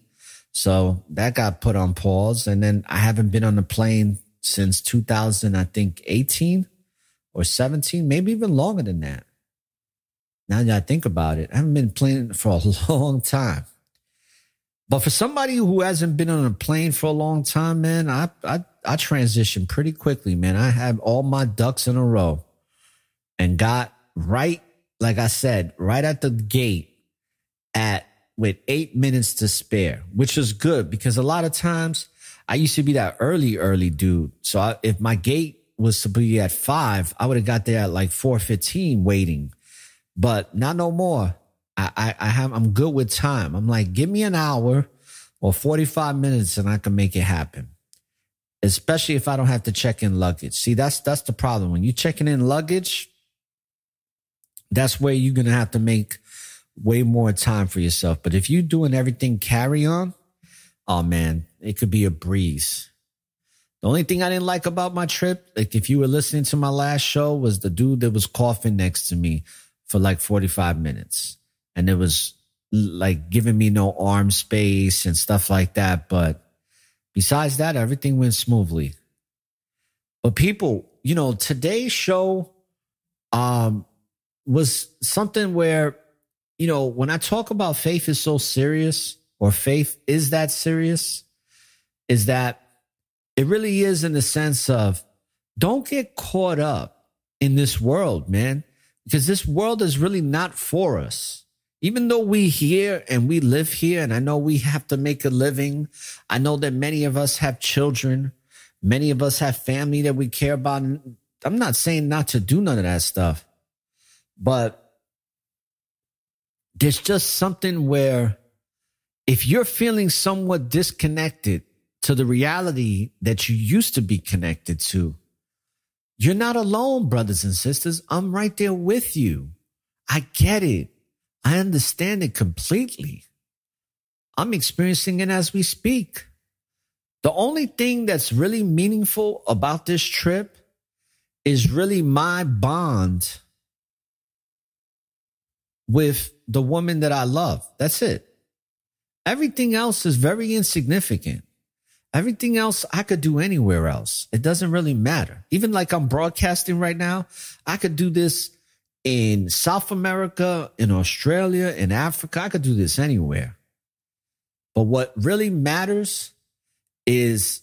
So that got put on pause. And then I haven't been on the plane since 2018 or 17, maybe even longer than that. Now that I think about it, I haven't been playing for a long time. But for somebody who hasn't been on a plane for a long time, man, I transitioned pretty quickly, man. I had all my ducks in a row. And got right, like I said, right at the gate with 8 minutes to spare, which was good because a lot of times I used to be that early dude. So if my gate was to be at 5, I would have got there at like 4:15 waiting, but not no more. I'm good with time. I'm like, give me an hour or 45 minutes and I can make it happen. Especially if I don't have to check in luggage. See, that's the problem. When you're checking in luggage, that's where you're going to have to make way more time for yourself. But if you're doing everything carry on, oh man, it could be a breeze. The only thing I didn't like about my trip, like if you were listening to my last show, was the dude that was coughing next to me for like 45 minutes. And it was like giving me no arm space and stuff like that. But besides that, everything went smoothly. But people, today's show, was something where, when I talk about faith is so serious or faith is that serious, is that it really is in the sense of don't get caught up in this world, man, because this world is really not for us. Even though we here and we live here and I know we have to make a living. I know that many of us have children. Many of us have family that we care about. I'm not saying not to do none of that stuff. But there's just something where if you're feeling somewhat disconnected to the reality that you used to be connected to, you're not alone, brothers and sisters. I'm right there with you. I get it. I understand it completely. I'm experiencing it as we speak. The only thing that's really meaningful about this trip is really my bond with the woman that I love. That's it. Everything else is very insignificant. Everything else I could do anywhere else. It doesn't really matter. Even like I'm broadcasting right now, I could do this in South America, in Australia, in Africa. I could do this anywhere. But what really matters is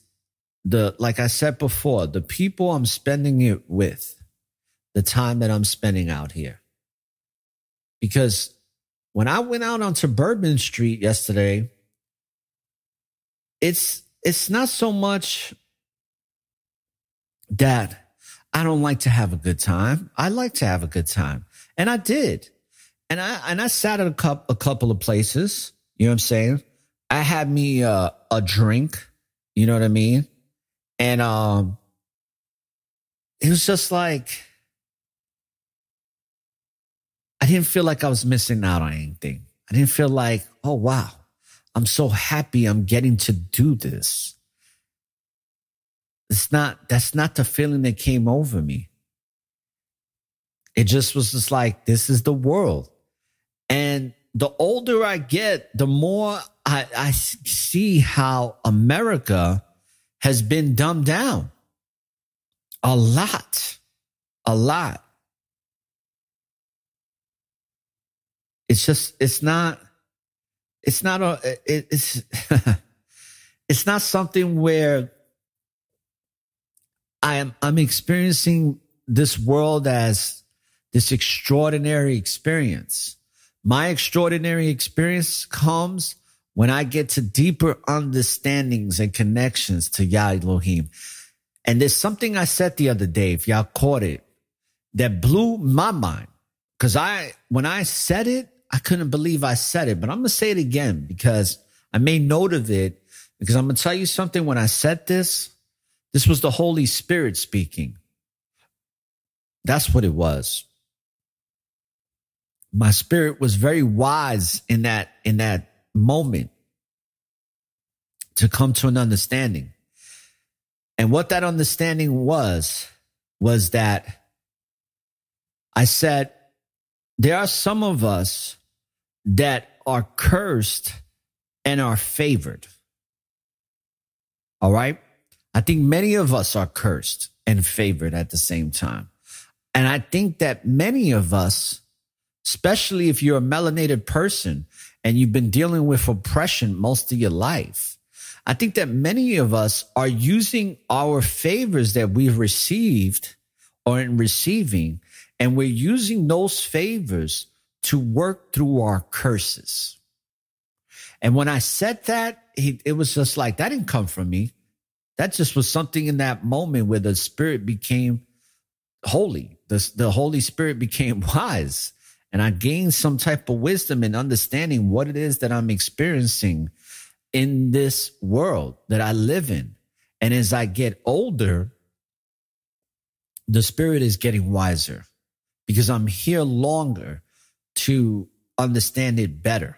like I said before, the people I'm spending it with, the time that I'm spending out here. Because when I went out onto Bourbon Street yesterday, it's not so much that I don't like to have a good time. I like to have a good time. And I did. And I sat at a couple of places, you know what I'm saying? I had me a drink, you know what I mean? And it was just like I didn't feel like I was missing out on anything. I didn't feel like, oh, wow, I'm so happy I'm getting to do this. That's not the feeling that came over me. It just was just like, this is the world. And the older I get, the more I see how America has been dumbed down. A lot. it's not it's not something where I'm experiencing this world as this extraordinary experience. My extraordinary experience comes when I get to deeper understandings and connections to Yah Elohim. And there's something I said the other day, if y'all caught it, that blew my mind. Because when I said it, I couldn't believe I said it. But I'm going to say it again because I made note of it. Because I'm going to tell you something. When I said this was the Holy Spirit speaking. That's what it was. My spirit was very wise in that moment to come to an understanding. And what that understanding was that I said, there are some of us that are cursed and are favored. All right? I think many of us are cursed and favored at the same time. And I think that many of us, especially if you're a melanated person and you've been dealing with oppression most of your life, I think that many of us are using our favors that we've received or in receiving, and we're using those favors to work through our curses. And when I said that, it was just like, that didn't come from me. That just was something in that moment where the Spirit became holy. The Holy Spirit became wise. And I gained some type of wisdom and understanding what it is that I'm experiencing in this world that I live in. And as I get older, the Spirit is getting wiser because I'm here longer to understand it better.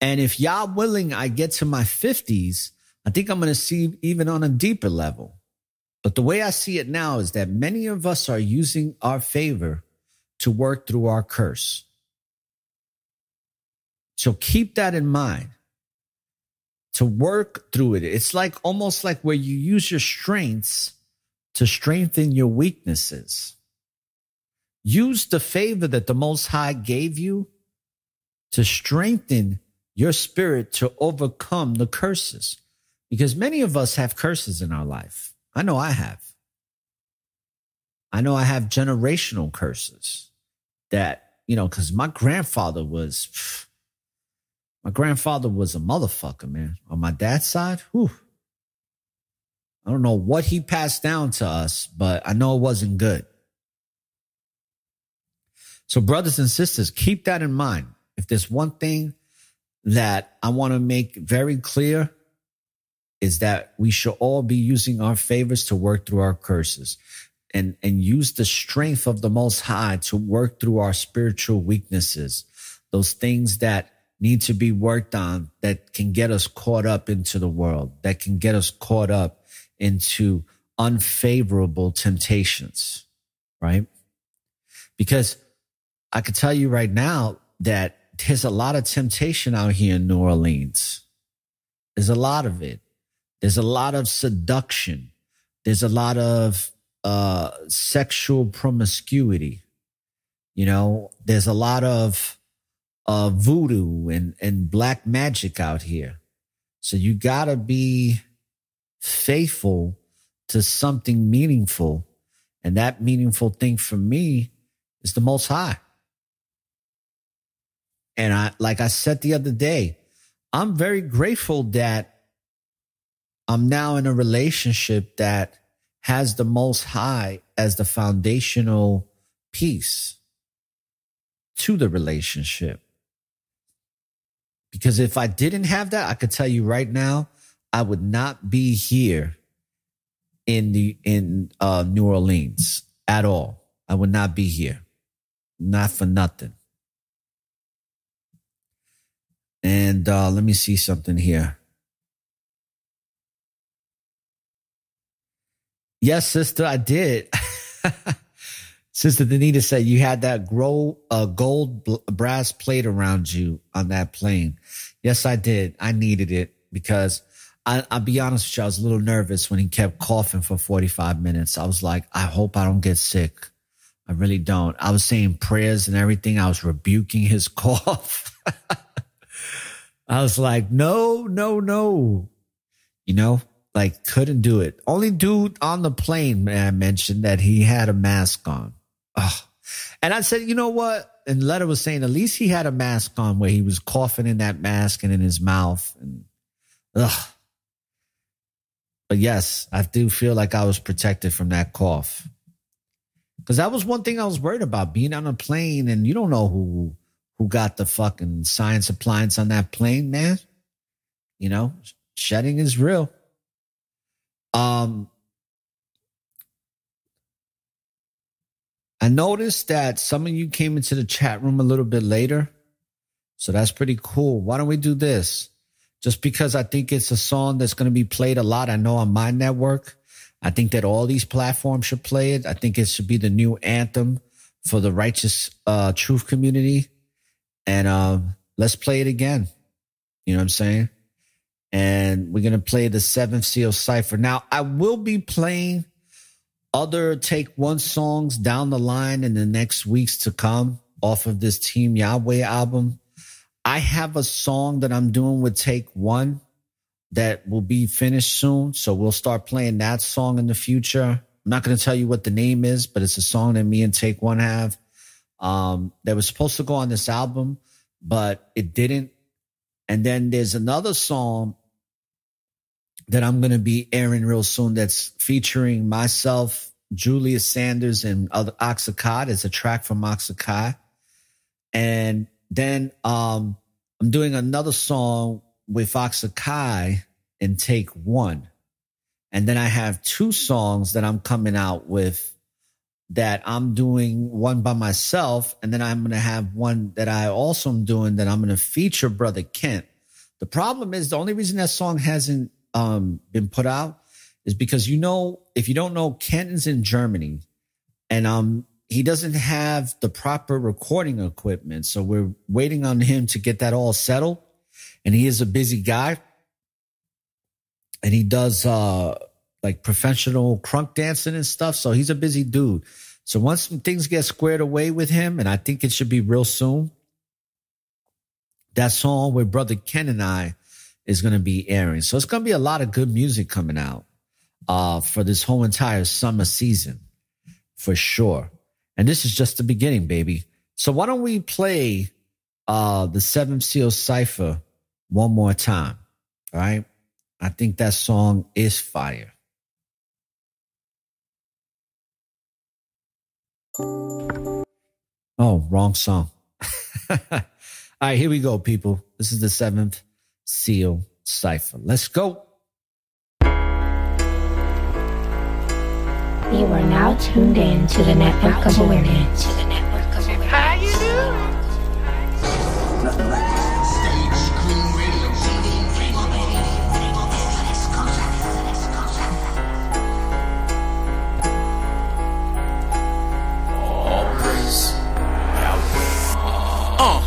And if Yah willing, I get to my 50s, I think I'm going to see even on a deeper level. But the way I see it now is that many of us are using our favor to work through our curse. So keep that in mind. To work through it. It's like almost like where you use your strengths to strengthen your weaknesses. Use the favor that the Most High gave you to strengthen your spirit to overcome the curses. Because many of us have curses in our life. I know I have. I know I have generational curses that, because my grandfather was a motherfucker, man. On my dad's side, whew. I don't know what he passed down to us, but I know it wasn't good. So brothers and sisters, keep that in mind. If there's one thing that I want to make very clear, is that we should all be using our favors to work through our curses and use the strength of the Most High to work through our spiritual weaknesses, those things that need to be worked on that can get us caught up into the world, that can get us caught up into unfavorable temptations, right? Because I could tell you right now that there's a lot of temptation out here in New Orleans. There's a lot of it. There's a lot of seduction. There's a lot of sexual promiscuity. There's a lot of voodoo and black magic out here. So you got to be faithful to something meaningful. And that meaningful thing for me is the Most High. And like I said the other day, I'm very grateful that I'm now in a relationship that has the Most High as the foundational piece to the relationship. Because if I didn't have that, I could tell you right now, I would not be here in New Orleans at all. I would not be here. Not for nothing. And let me see something here. Yes, sister, I did. Sister Danita said you had that gold brass plate around you on that plane. Yes, I did. I needed it because I'll be honest with you, I was a little nervous when he kept coughing for 45 minutes. I was like, I hope I don't get sick. I really don't. I was saying prayers and everything. I was rebuking his cough. I was like, no. You know, like couldn't do it. Only dude on the plane, man, mentioned that he had a mask on. Ugh. And I said, you know what? And Letter was saying, at least he had a mask on where he was coughing in that mask and in his mouth. And ugh. But yes, I do feel like I was protected from that cough. Because that was one thing I was worried about, being on a plane and you don't know who got the fucking science appliance on that plane, man. You know, shedding is real. I noticed that some of you came into the chat room a little bit later. So that's pretty cool. Why don't we do this? Just because I think it's a song that's going to be played a lot. I know on my network. I think that all these platforms should play it. I think it should be the new anthem for the righteous truth community. And let's play it again. You know what I'm saying? And we're going to play the 7th Seal Cipher. Now, I will be playing other Take One songs down the line in the next weeks to come off of this Team Yahweh album. I have a song that I'm doing with Take One that will be finished soon. So we'll start playing that song in the future. I'm not going to tell you what the name is, but it's a song that me and Take One have that was supposed to go on this album, but it didn't. And then there's another song that I'm going to be airing real soon that's featuring myself, Julius Sanders, and other Oxakai. It's a track from Oxakai. And then I'm doing another song with Oxakai and Take One. And then I have 2 songs that I'm coming out with that I'm doing, one by myself, and then I'm going to have one that I also am doing that I'm going to feature Brother Kent. The problem is the only reason that song hasn't been put out is because, you know, if you don't know, Kenton's in Germany and he doesn't have the proper recording equipment. So we're waiting on him to get that all settled. And he is a busy guy. And he does like professional crunk dancing and stuff. So he's a busy dude. So once some things get squared away with him, and I think it should be real soon, that song with Brother Ken and I is going to be airing. So it's going to be a lot of good music coming out for this whole entire summer season, for sure. And this is just the beginning, baby. So why don't we play the 7th Seal Cipher one more time, all right? I think that song is fire. Oh, wrong song. All right, here we go, people. This is the 7th Seal Cipher. Let's go. You are now tuned in to the Network of Awareness. How you doing? Nothing like stage, screen, radio, CD,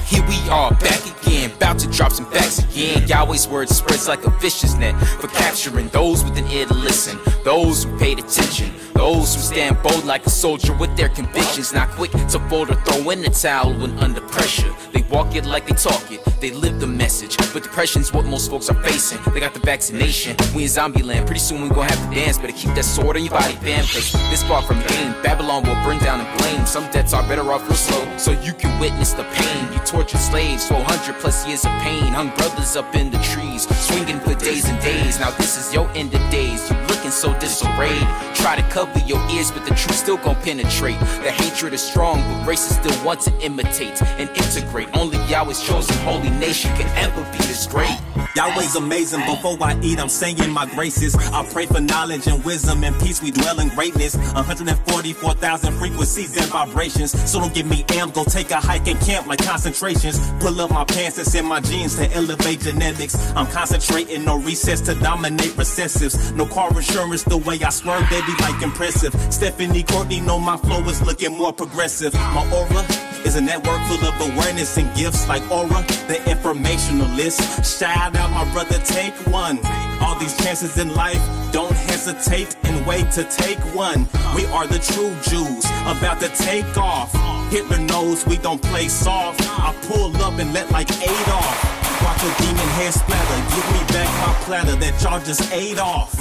Here we are back again, about to drop some facts again. Yahweh's word spreads like a fish's net for capturing those with an ear to listen, those who paid attention, those who stand bold like a soldier with their convictions, not quick to fold or throw in the towel when under pressure. They walk it like they talk it, they live the message, but depression's what most folks are facing. They got the vaccination, we in zombie land, pretty soon we gon' have to dance. Better keep that sword on your body, fam, cause this far from pain, Babylon will burn down and blame. Some debts are better off real slow, so you can witness the pain. You tortured slaves, 400 plus years of pain, hung brothers up in the trees, swinging for days and days. Now this is your end of days, you looking so disarrayed. Try to cover your ears, but the truth still gon' penetrate. The hatred is strong, but races still want to imitate and integrate. Only Yahweh's chosen holy nation can ever be this great. Yahweh's amazing. Before I eat, I'm saying my graces. I pray for knowledge and wisdom and peace. We dwell in greatness. 144,000 frequencies and vibrations. So don't give me amp. Go take a hike and camp like concentrations. Pull up my pants and send my genes to elevate genetics. I'm concentrating, no recess to dominate recessives. No car insurance, the way I swerve, baby, like impressive. Stephanie Courtney, know my flow is looking more progressive. My aura is a network full of awareness and gifts like Aura, the informationalist. Shout out my brother, Take One. All these chances in life, don't hesitate. hesitate and wait to take one. We are the true Jews, about to take off. Hitler knows we don't play soft. I pull up and let like 8 off. Watch a demon head splatter, give me back my platter that y'all just ate off.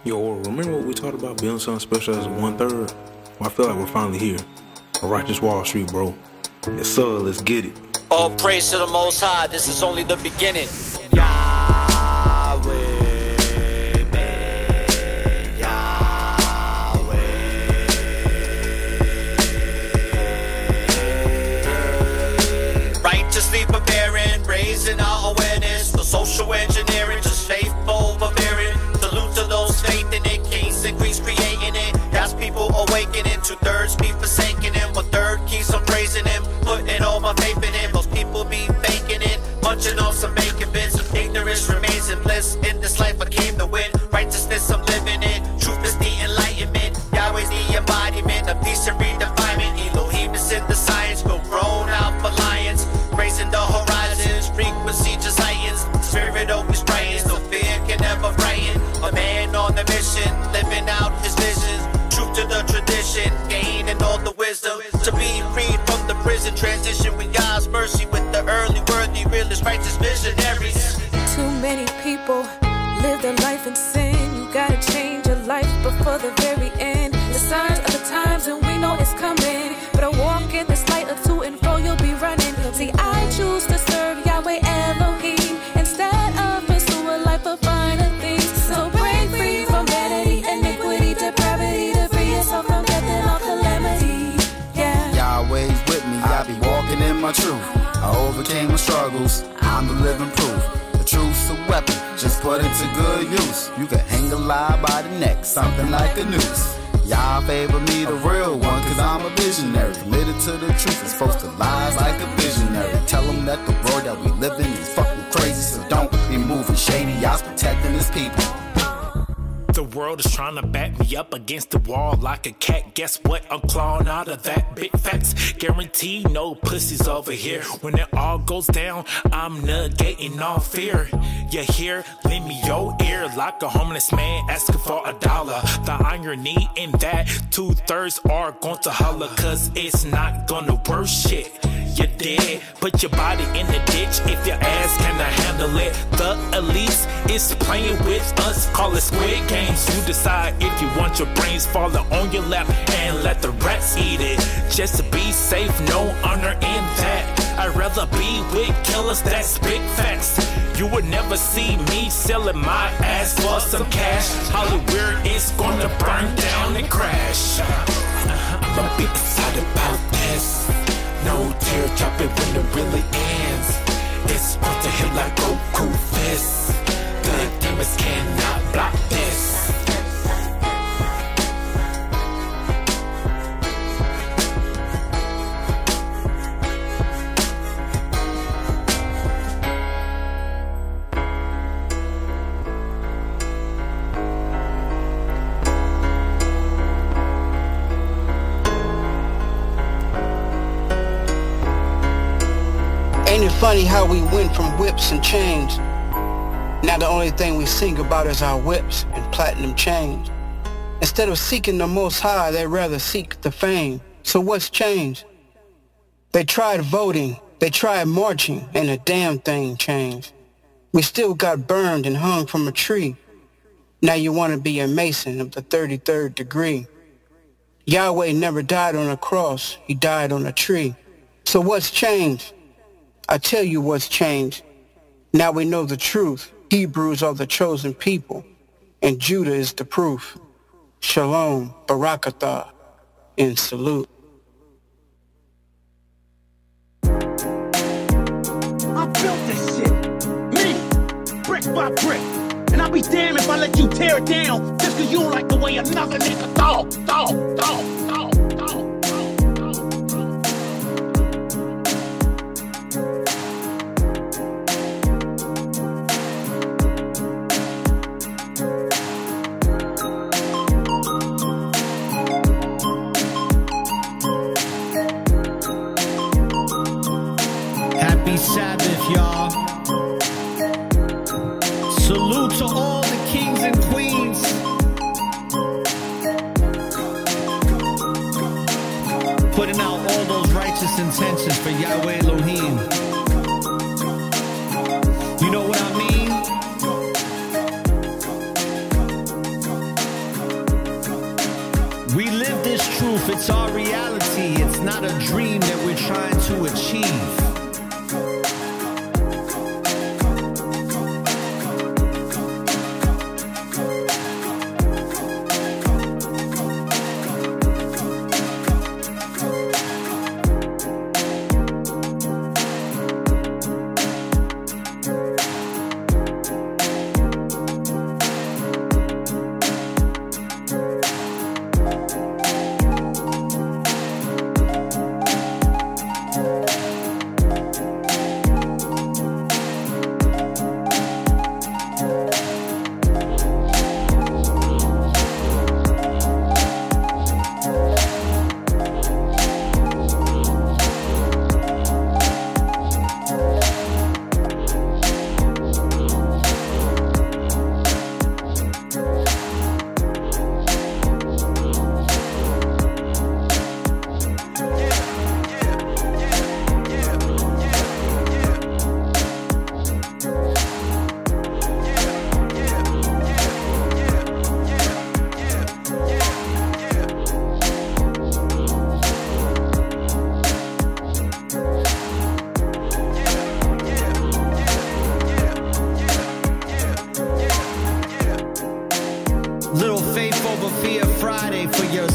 Yo, remember what we talked about building something special as 1/3? Well, I feel like we're finally here. A righteous Wall Street, bro. Yes, sir, let's get it. All praise to the Most High, this is only the beginning. Righteously preparing, raising our awareness for social engineering, just faithful forbearing. Salute to those faith in it, kings and queens creating it. That's people awakening, 2/3 be forsaking him, 1/3 keeps on praising him, putting all my faith in him. Most people be faking it, munching on some bacon bits. Ignorance remains in bliss. In this life I came to win, righteousness I'm living in. Truth is the enlightenment, Yahweh's the embodiment of peace and redefinement. Elohim is in the science, go grown out for lions. Raising the horizons, frequency just heightens. Spirit always brightens, no fear can ever frighten. A man on a mission, living out his visions. Truth to the tradition, gaining all the wisdom. To be freed from the prison, transition with God's mercy. With the early worthy, realist, righteous visionaries. Too many people live their life in sin. You gotta change your life before the very end. The signs of the times and we know it's coming. But I walk in this light of to and fro, you'll be running. See, I choose to serve Yahweh Elohim instead of pursue a life of finer things. So break free from vanity, iniquity, depravity, to free yourself from death and all calamity. Yeah. Yahweh's with me, I be walking in my truth. I overcame my struggles, I'm the living proof. The truth's a weapon, just put it to good use. You can hang a lie by the neck, something like a noose. Y'all favor me, the real one, cause I'm a visionary. Committed to the truth, exposed to lies like a visionary. Tell them that the world that we live in is fucking crazy, so don't be moving shady, y'all's protecting his people. The world is trying to back me up against the wall like a cat. Guess what? I'm clawing out of that. Big facts. Guarantee no pussies over here. When it all goes down, I'm negating all fear. You hear? Lend me your ear like a homeless man asking for $1. The irony in that 2/3 are going to holler, cause it's not gonna work shit. You're dead, put your body in the ditch if your ass cannot handle it. The elite is playing with us, call it Squid Games. You decide if you want your brains falling on your lap and let the rats eat it. Just to be safe, no honor in that. I'd rather be with killers that spit facts. You would never see me selling my ass for some cash. Hollywood is gonna burn down and crash. I'm a bit excited about this. No tear dropping when it really ends. It's about to hit like Goku fists. Good demons cannot block this. Ain't it funny how we went from whips and chains? Now the only thing we sing about is our whips and platinum chains. Instead of seeking the Most High, they'd rather seek the fame. So what's changed? They tried voting, they tried marching, and a damn thing changed. We still got burned and hung from a tree. Now you want to be a Mason of the 33rd degree. Yahweh never died on a cross, he died on a tree. So what's changed? I tell you what's changed. Now we know the truth. Hebrews are the chosen people, and Judah is the proof. Shalom, Barakatah, and salute. I built this shit, me, brick by brick. And I'll be damned if I let you tear it down just cause you don't like the way another nigga talk. Happy Sabbath, y'all. Salute to all the kings and queens putting out all those righteous intentions for Yahweh Elohim. You know what I mean? We live this truth, it's our reality. It's not a dream that we're trying to achieve.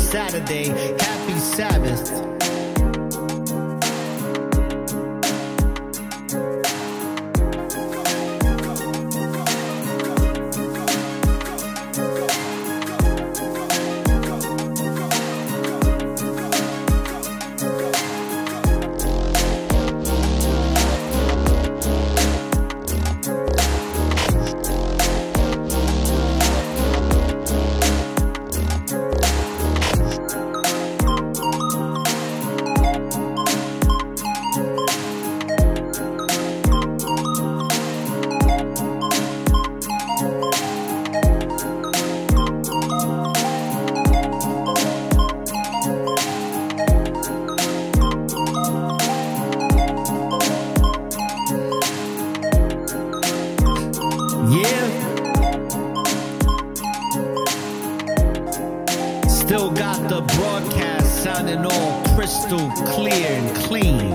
Saturday. Happy Sabbath. Still got the broadcast sounding all crystal clear and clean.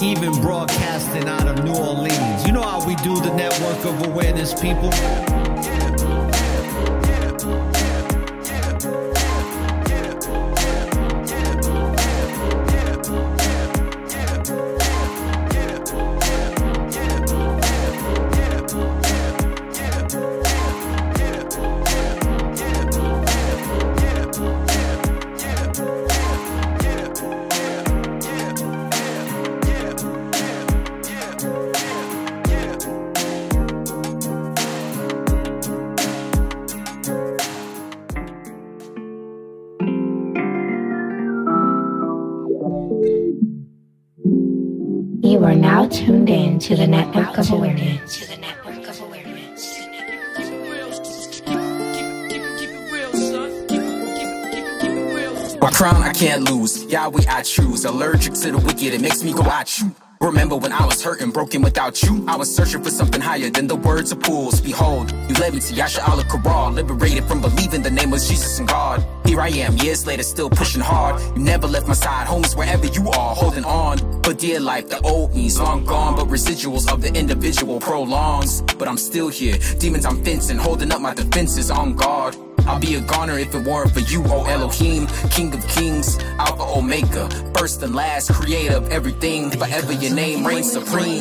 Even broadcasting out of New Orleans. You know how we do the network of awareness, people? You are now tuned in to the Network of Awareness. My crown I can't lose, Yahweh I choose. Allergic to the wicked, it makes me go at you. Remember when I was hurting, broken without you? I was searching for something higher than the words of pools. Behold, you led me to Yasha Allah Karal, liberated from believing the name of Jesus and God. Here I am, years later, still pushing hard. You never left my side, homies, wherever you are, holding on. But dear life, the old me's long gone, but residuals of the individual prolongs. But I'm still here, demons I'm fencing, holding up my defenses on guard. I'll be a goner if it weren't for you, oh Elohim, King of Kings, Alpha Omega, first and last, creator of everything. Forever your name reigns supreme.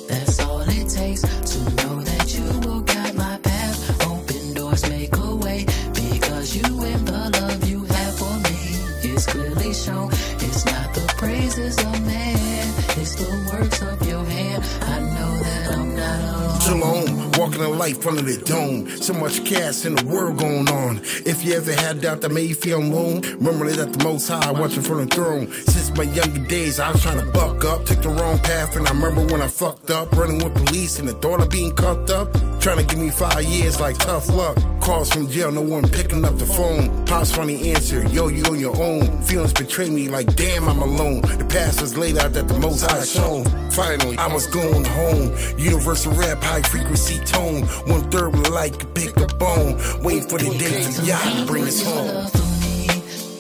That's all it takes to know that you will guide my path. Open doors, make a way, because you and the love you have for me is clearly shown. It's not the praises of man, it's the works of your hand. I know that I'm not alone. Shalom, walking in light life under the dome. So much chaos in the world going on. If you ever had doubt that made you feel alone, remember that the Most High watching from the throne. Since my younger days, I was trying to buck up, took the wrong path, and I remember when I fucked up, running with police and the thought of being cuffed up, trying to give me 5 years like tough luck. Calls from jail, no one picking up the phone. Pops funny answer, yo, you on your own. Feelings betray me like damn, I'm alone. The past was laid out that the Most High shown. Finally, I was going home. Universal rap, high frequency tone. 1/3 with a light could pick a bone. Waiting for the day for Yah to bring us home.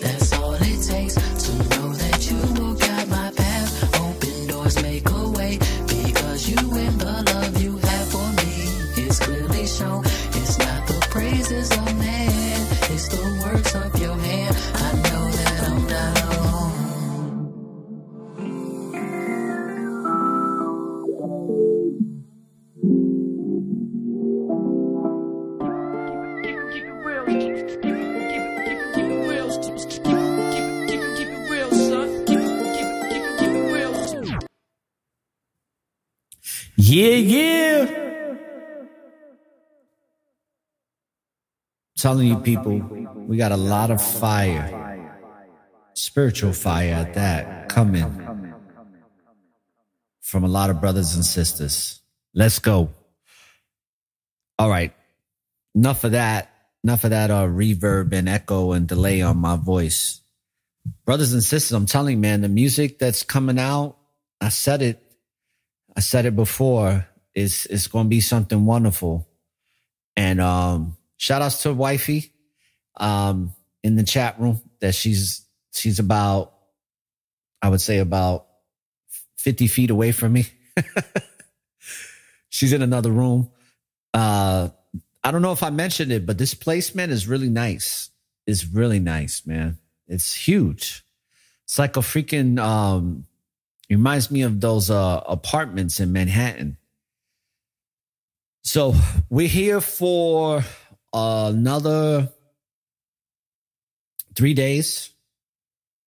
That's all it takes to know that you will guide my path. Open doors, make a way, because you and the love you have for me is clearly shown. It's not the praises of man, it's the works of your hand. I know that I'm not alone. Yeah. Telling you people, we got a lot of fire, spiritual fire at that, coming from a lot of brothers and sisters. Let's go. All right. Enough of that reverb and echo and delay on my voice. Brothers and sisters, I'm telling you, man, the music that's coming out, I said it before, it's going to be something wonderful. And shout outs to wifey in the chat room that she's about, I would say about 50 feet away from me. She's in another room. I don't know if I mentioned it, but this placement is really nice. It's really nice, man. It's huge. It's like a freaking, reminds me of those apartments in Manhattan. So we're here for another 3 days,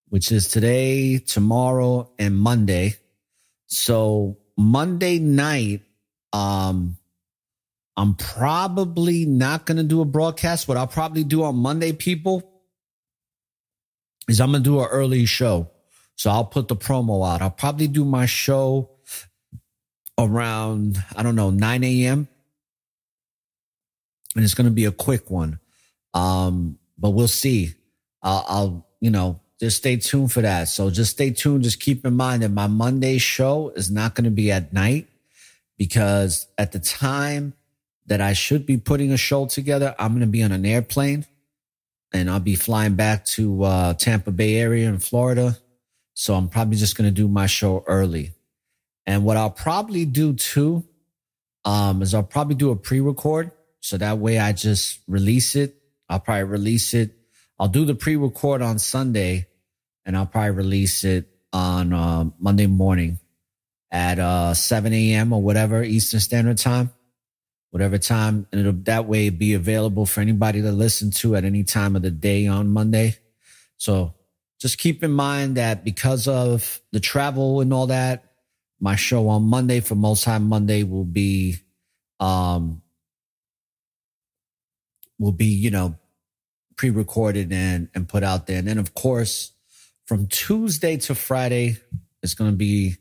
which is today, tomorrow, and Monday. So Monday night, I'm probably not going to do a broadcast. What I'll probably do on Monday, people, is I'm going to do an early show. So I'll put the promo out. I'll probably do my show around, 9 a.m. And it's going to be a quick one. But we'll see. I'll just stay tuned for that. So just stay tuned. Just keep in mind that my Monday show is not going to be at night, because at the time that I should be putting a show together, I'm going to be on an airplane and I'll be flying back to Tampa Bay area in Florida. So I'm probably just going to do my show early. And what I'll probably do too, is I'll probably do a pre-record. So that way I just release it. I'll probably release it. I'll do the pre-record on Sunday and I'll probably release it on Monday morning at 7 a.m. or whatever, Eastern Standard Time, whatever time. And it'll that way be available for anybody to listen to at any time of the day on Monday. So just keep in mind that because of the travel and all that, my show on Monday for Most High Monday will be, pre-recorded and put out there. And then, of course, from Tuesday to Friday, it's going to be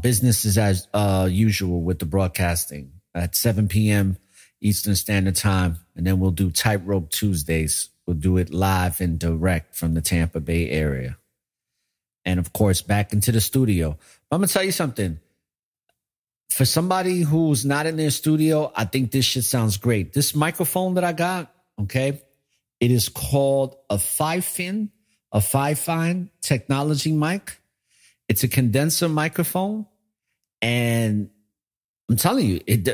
business as usual with the broadcasting at 7 p.m. Eastern Standard Time. And then we'll do Tightrope Tuesdays. We'll do it live and direct from the Tampa Bay area. And, of course, back into the studio. I'm going to tell you something. For somebody who's not in their studio, I think this shit sounds great. This microphone that I got, okay, it is called a Fifine technology mic. It's a condenser microphone. And I'm telling you, it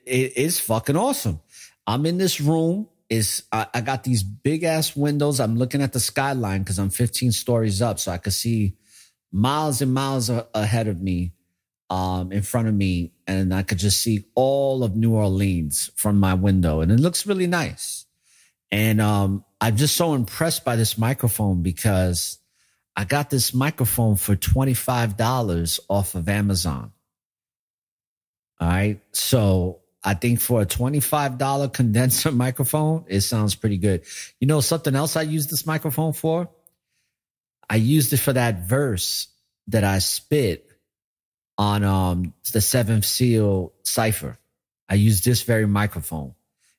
is fucking awesome. I'm in this room. I got these big ass windows. I'm looking at the skyline because I'm 15 stories up, so I could see miles and miles ahead of me, in front of me, and I could just see all of New Orleans from my window, and it looks really nice. And I'm just so impressed by this microphone because I got this microphone for $25 off of Amazon. All right, so I think for a $25 condenser microphone, it sounds pretty good. You know, something else I use this microphone for? I used it for that verse that I spit on the Seventh Seal Cipher. I used this very microphone.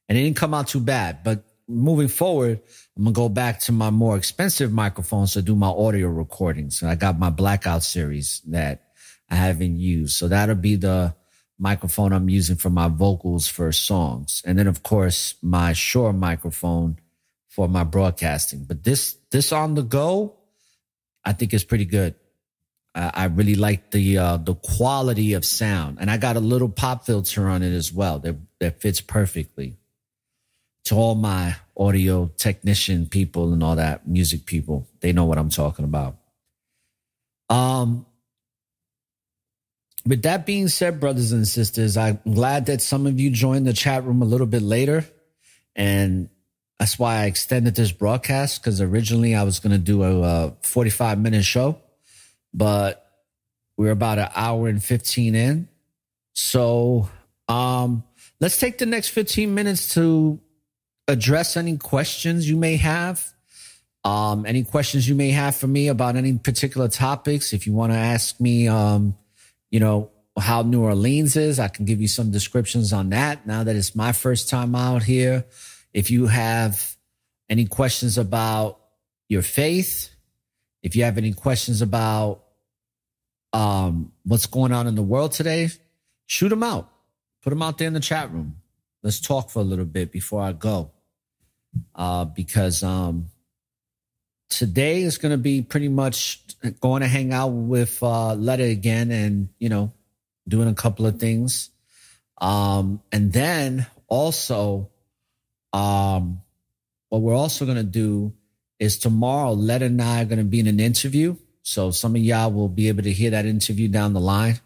And it didn't come out too bad. But moving forward, I'm going to go back to my more expensive microphones to do my audio recordings. So I got my Blackout series that I haven't used. So that'll be the microphone I'm using for my vocals for songs. And then, of course, my Shure microphone for my broadcasting. But this on the go, I think is pretty good. I really like the quality of sound. And I got a little pop filter on it as well that fits perfectly. To all my audio technician people and all that, music people, they know what I'm talking about. With that being said, brothers and sisters, I'm glad that some of you joined the chat room a little bit later. And that's why I extended this broadcast, because originally I was going to do a 45-minute show, but we're about an hour and 15 in. So let's take the next 15 minutes to address any questions you may have. Any questions you may have for me about any particular topics. If you want to ask me, you know, how New Orleans is, I can give you some descriptions on that now that it's my first time out here. If you have any questions about your faith, if you have any questions about what's going on in the world today, shoot them out. Put them out there in the chat room. Let's talk for a little bit before I go. Because today is going to be pretty much going to hang out with Letta again and, you know, doing a couple of things. And then also, what we're also going to do is tomorrow, Letta and I are going to be in an interview. So some of y'all will be able to hear that interview down the line.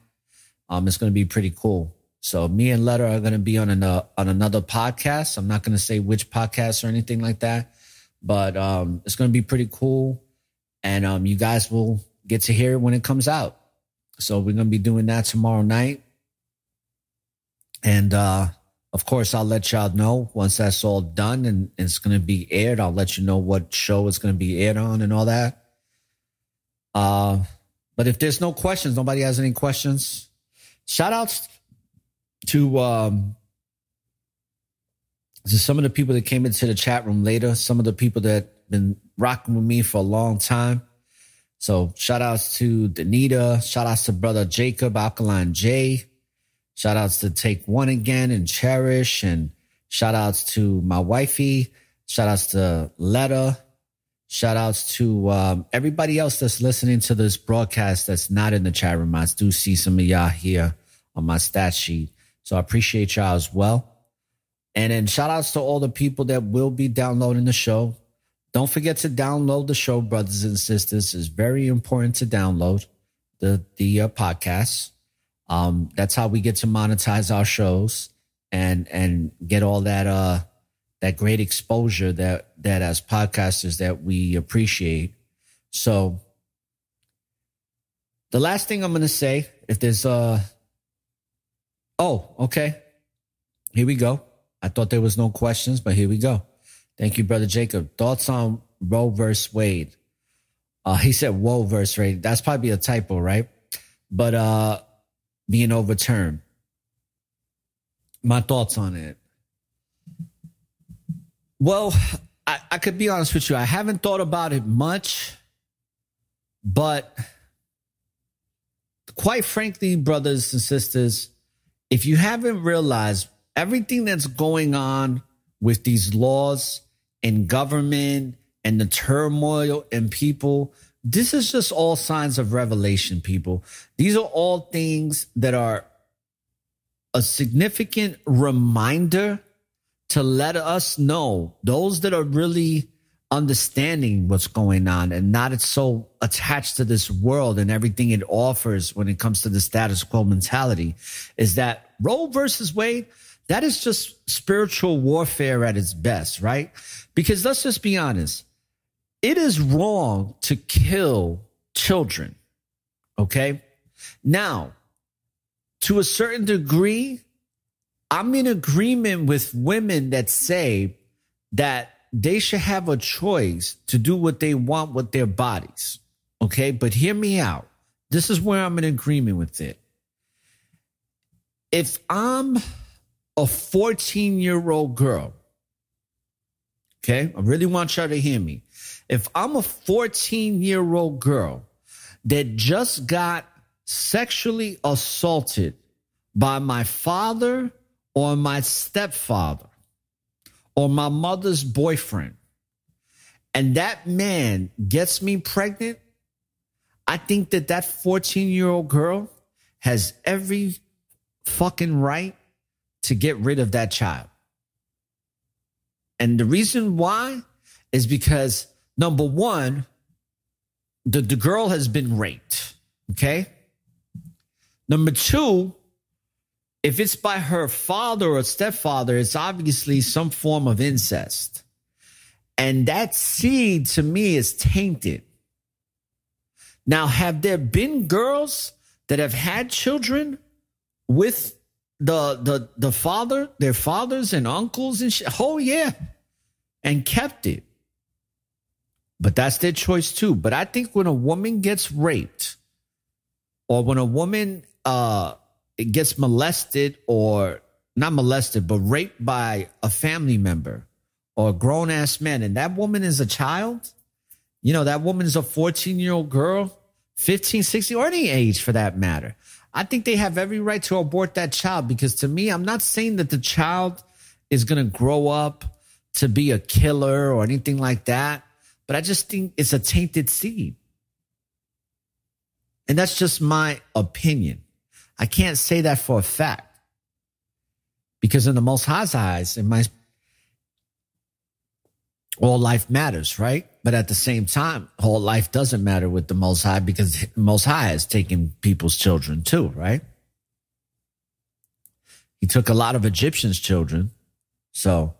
It's going to be pretty cool. So me and Letta are going to be on another podcast. I'm not going to say which podcast or anything like that, but it's going to be pretty cool. And you guys will get to hear it when it comes out. So we're going to be doing that tomorrow night. And of course, I'll let y'all know once that's all done and it's going to be aired. I'll let you know what show it's going to be aired on and all that. But if there's no questions, nobody has any questions, shout outs to some of the people that came into the chat room later, some of the people that been rocking with me for a long time. So shout outs to Danita, shout outs to brother Jacob, Alkaline J, shout outs to Take One Again and Cherish, and shout outs to my wifey, shout outs to Letta, shout outs to everybody else that's listening to this broadcast that's not in the chat room. I do see some of y'all here on my stat sheet. So I appreciate y'all as well. And then shout outs to all the people that will be downloading the show. Don't forget to download the show, brothers and sisters. It's very important to download the podcast. That's how we get to monetize our shows and get all that great exposure that as podcasters that we appreciate. So the last thing I'm going to say, if there's okay. Here we go. I thought there was no questions, but here we go. Thank you, Brother Jacob. Thoughts on Roe versus Wade? He said Whoa versus Wade. That's probably a typo, right? But being overturned. My thoughts on it. Well, I could be honest with you. I haven't thought about it much, but quite frankly, brothers and sisters, if you haven't realized everything that's going on with these laws and government and the turmoil and people, this is just all signs of revelation, people. These are all things that are a significant reminder to let us know, those that are really understanding what's going on and not so attached to this world and everything it offers when it comes to the status quo mentality, is that Roe versus Wade, that is just spiritual warfare at its best, right? Because let's just be honest. It is wrong to kill children, okay? Now, to a certain degree, I'm in agreement with women that say that they should have a choice to do what they want with their bodies. Okay, but hear me out. This is where I'm in agreement with it. If I'm a 14-year-old girl, okay, I really want y'all to hear me. If I'm a 14-year-old girl that just got sexually assaulted by my father or my stepfather or my mother's boyfriend, and that man gets me pregnant, I think that 14-year-old girl has every fucking right to get rid of that child. And the reason why is because, number one, the girl has been raped, okay? Number two, if it's by her father or stepfather, it's obviously some form of incest. And that seed, to me, is tainted. Now, have there been girls that have had children with the father, their fathers and uncles and shit? Oh, yeah. And kept it. But that's their choice, too. But I think when a woman gets raped, or when a woman gets molested, or not molested, but raped by a family member or a grown-ass man, and that woman is a child, you know, that woman is a 14-year-old girl, 15, 16, or any age for that matter, I think they have every right to abort that child. Because to me, I'm not saying that the child is going to grow up to be a killer or anything like that, but I just think it's a tainted seed. And that's just my opinion. I can't say that for a fact, because in the Most High's eyes, all life matters, right? But at the same time, all life doesn't matter with the Most High, because the Most High has taken people's children too, right? He took a lot of Egyptians' children. So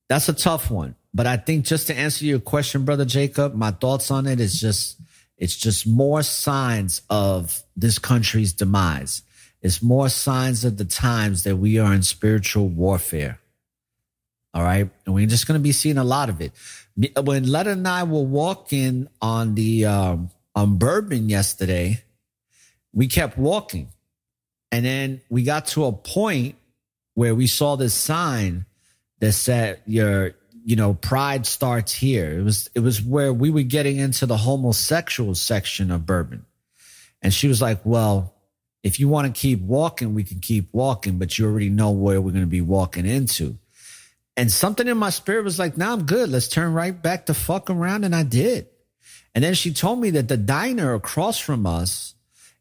that's a tough one. But I think, just to answer your question, Brother Jacob, my thoughts on it is it's just more signs of this country's demise. It's more signs of the times that we are in spiritual warfare. All right. And we're just going to be seeing a lot of it. When Letta and I were walking on on Bourbon yesterday, we kept walking. And then we got to a point where we saw this sign that said, pride starts here. It was where we were getting into the homosexual section of Bourbon. And she was like, well, if you want to keep walking, we can keep walking, but you already know where we're going to be walking into. And something in my spirit was like, nah, I'm good. Let's turn right back the fuck around. And I did. And then she told me that the diner across from us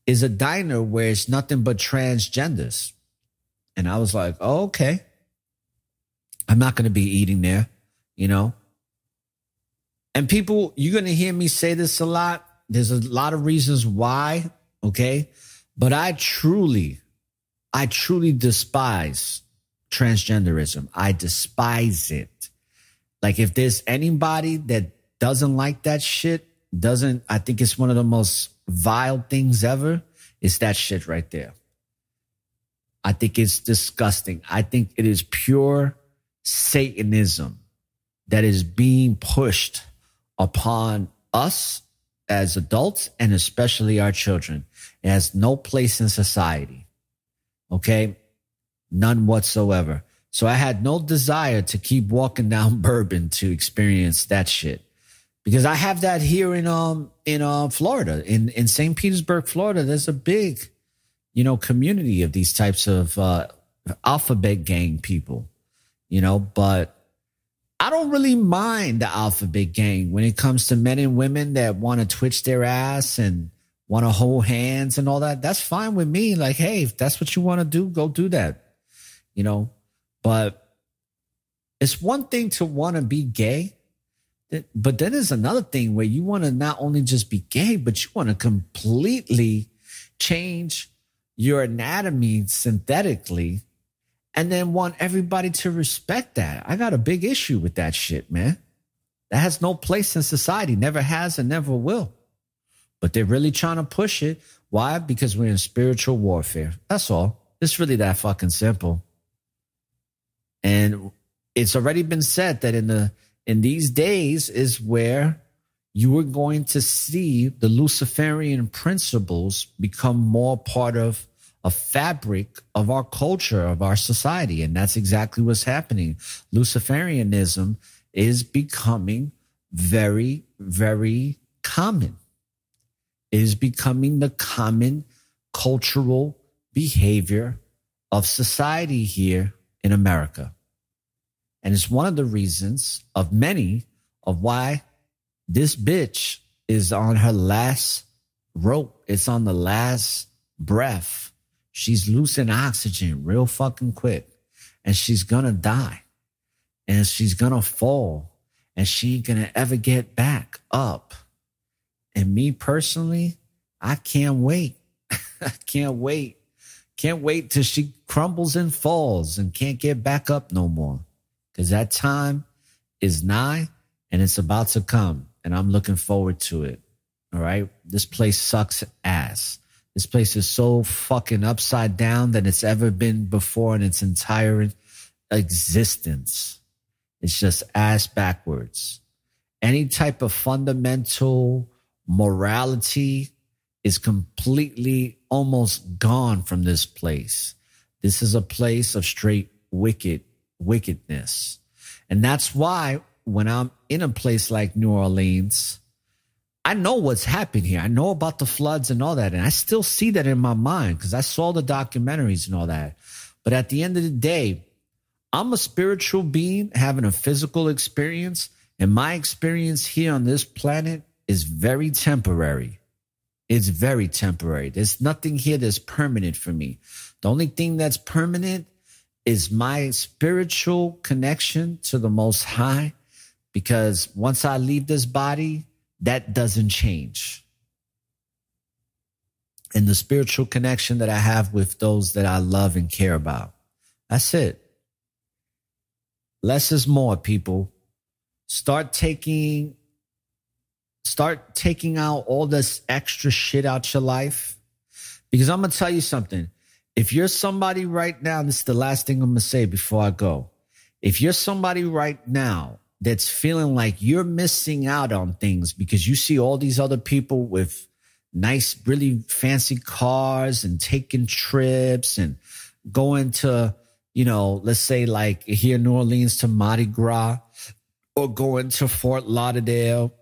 is a diner where it's nothing but transgenders. And I was like, oh, okay. I'm not going to be eating there, you know. And people, you're going to hear me say this a lot. There's a lot of reasons why, okay? But I truly despise transgenderism. I despise it. Like, if there's anybody that doesn't like that shit, I think it's one of the most vile things ever. It's that shit right there. I think it's disgusting. I think it is pure Satanism that is being pushed upon us as adults, and especially our children. It has no place in society. Okay? None whatsoever. So I had no desire to keep walking down Bourbon to experience that shit, because I have that here in Florida, in St. Petersburg, Florida. There's a big, community of these types of alphabet gang people, but I don't really mind the alphabet gang when it comes to men and women that want to twitch their ass and want to hold hands and all that. That's fine with me. Like, hey, if that's what you want to do, go do that. But it's one thing to want to be gay, but then there's another thing where you want to not only just be gay, but you want to completely change your anatomy synthetically, and then want everybody to respect that. I got a big issue with that shit, man. That has no place in society, never has and never will. But they're really trying to push it. Why? Because we're in spiritual warfare. That's all. It's really that fucking simple. And it's already been said that in these days is where you are going to see the Luciferian principles become more part of a fabric of our culture, of our society. And that's exactly what's happening. Luciferianism is becoming very, very common. It is becoming the common cultural behavior of society here in America. And it's one of the reasons of many of why this bitch is on her last rope. It's on the last breath. She's losing oxygen real fucking quick. And she's gonna die. And she's gonna fall. And she ain't gonna ever get back up. And me personally, I can't wait. I can't wait. Can't wait till she crumbles and falls and can't get back up no more. Because that time is nigh and it's about to come. And I'm looking forward to it. All right. This place sucks ass. This place is so fucking upside down than it's ever been before in its entire existence. It's just ass backwards. Any type of fundamental morality is completely almost gone from this place. This is a place of straight wickedness. And that's why when I'm in a place like New Orleans, I know what's happened here. I know about the floods and all that. And I still see that in my mind because I saw the documentaries and all that. But at the end of the day, I'm a spiritual being having a physical experience. And my experience here on this planet is very temporary. It's very temporary. There's nothing here that's permanent for me. The only thing that's permanent is my spiritual connection to the Most High. Because once I leave this body, that doesn't change. And the spiritual connection that I have with those that I love and care about. That's it. Less is more, people. Start taking out all this extra shit out your life. Because I'm going to tell you something. If you're somebody right now, this is the last thing I'm going to say before I go. If you're somebody right now that's feeling like you're missing out on things because you see all these other people with nice, really fancy cars and taking trips and going to, let's say like here in New Orleans to Mardi Gras or going to Fort Lauderdale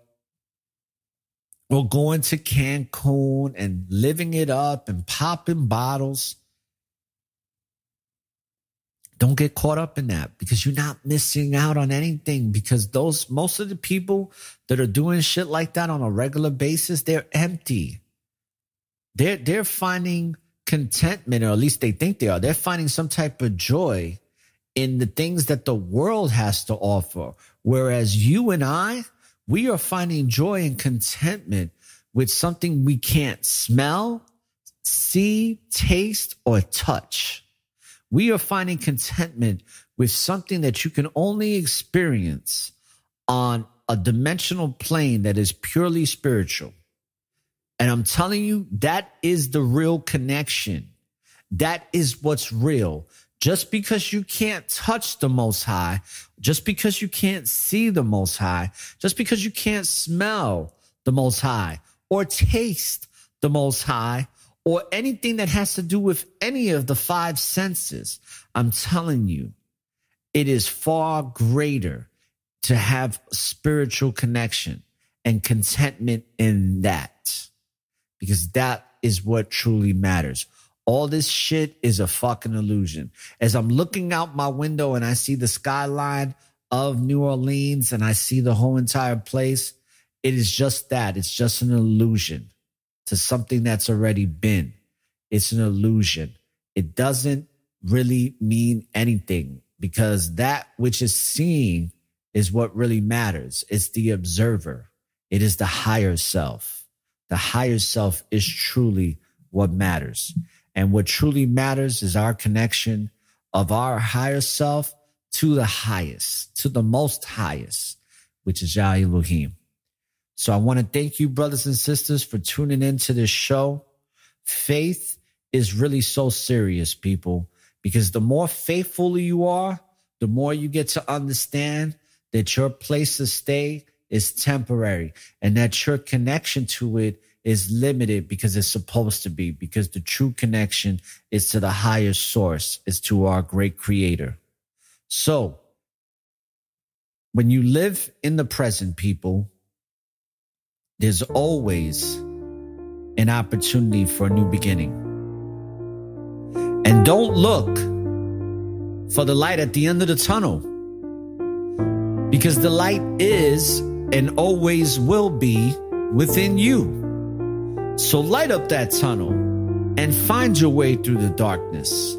or going to Cancun and living it up and popping bottles. Don't get caught up in that because you're not missing out on anything because most of the people that are doing shit like that on a regular basis, they're empty. They're finding contentment, or at least they think they are. They're finding some type of joy in the things that the world has to offer. Whereas you and I, we are finding joy and contentment with something we can't smell, see, taste, or touch. We are finding contentment with something that you can only experience on a dimensional plane that is purely spiritual. And I'm telling you, that is the real connection. That is what's real. Just because you can't touch the Most High, just because you can't see the Most High, just because you can't smell the Most High or taste the Most High, or anything that has to do with any of the five senses, I'm telling you, it is far greater to have spiritual connection and contentment in that. Because that is what truly matters. All this shit is a fucking illusion. As I'm looking out my window and I see the skyline of New Orleans and I see the whole entire place, it is just that. It's just an illusion to something that's already been. It's an illusion. It doesn't really mean anything because that which is seen is what really matters. It's the observer. It is the higher self. The higher self is truly what matters. And what truly matters is our connection of our higher self to the highest, to the most highest, which is Yah Elohim. So I want to thank you, brothers and sisters, for tuning into this show. Faith is really so serious, people, because the more faithful you are, the more you get to understand that your place to stay is temporary and that your connection to it is limited because it's supposed to be, because the true connection is to the higher source, is to our great creator. So when you live in the present, people, there's always an opportunity for a new beginning. And don't look for the light at the end of the tunnel, because the light is and always will be within you. So light up that tunnel and find your way through the darkness.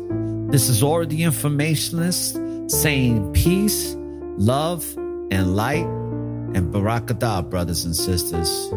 This is Aura the Informationalist saying peace, love, and light, and Barakadah, brothers and sisters.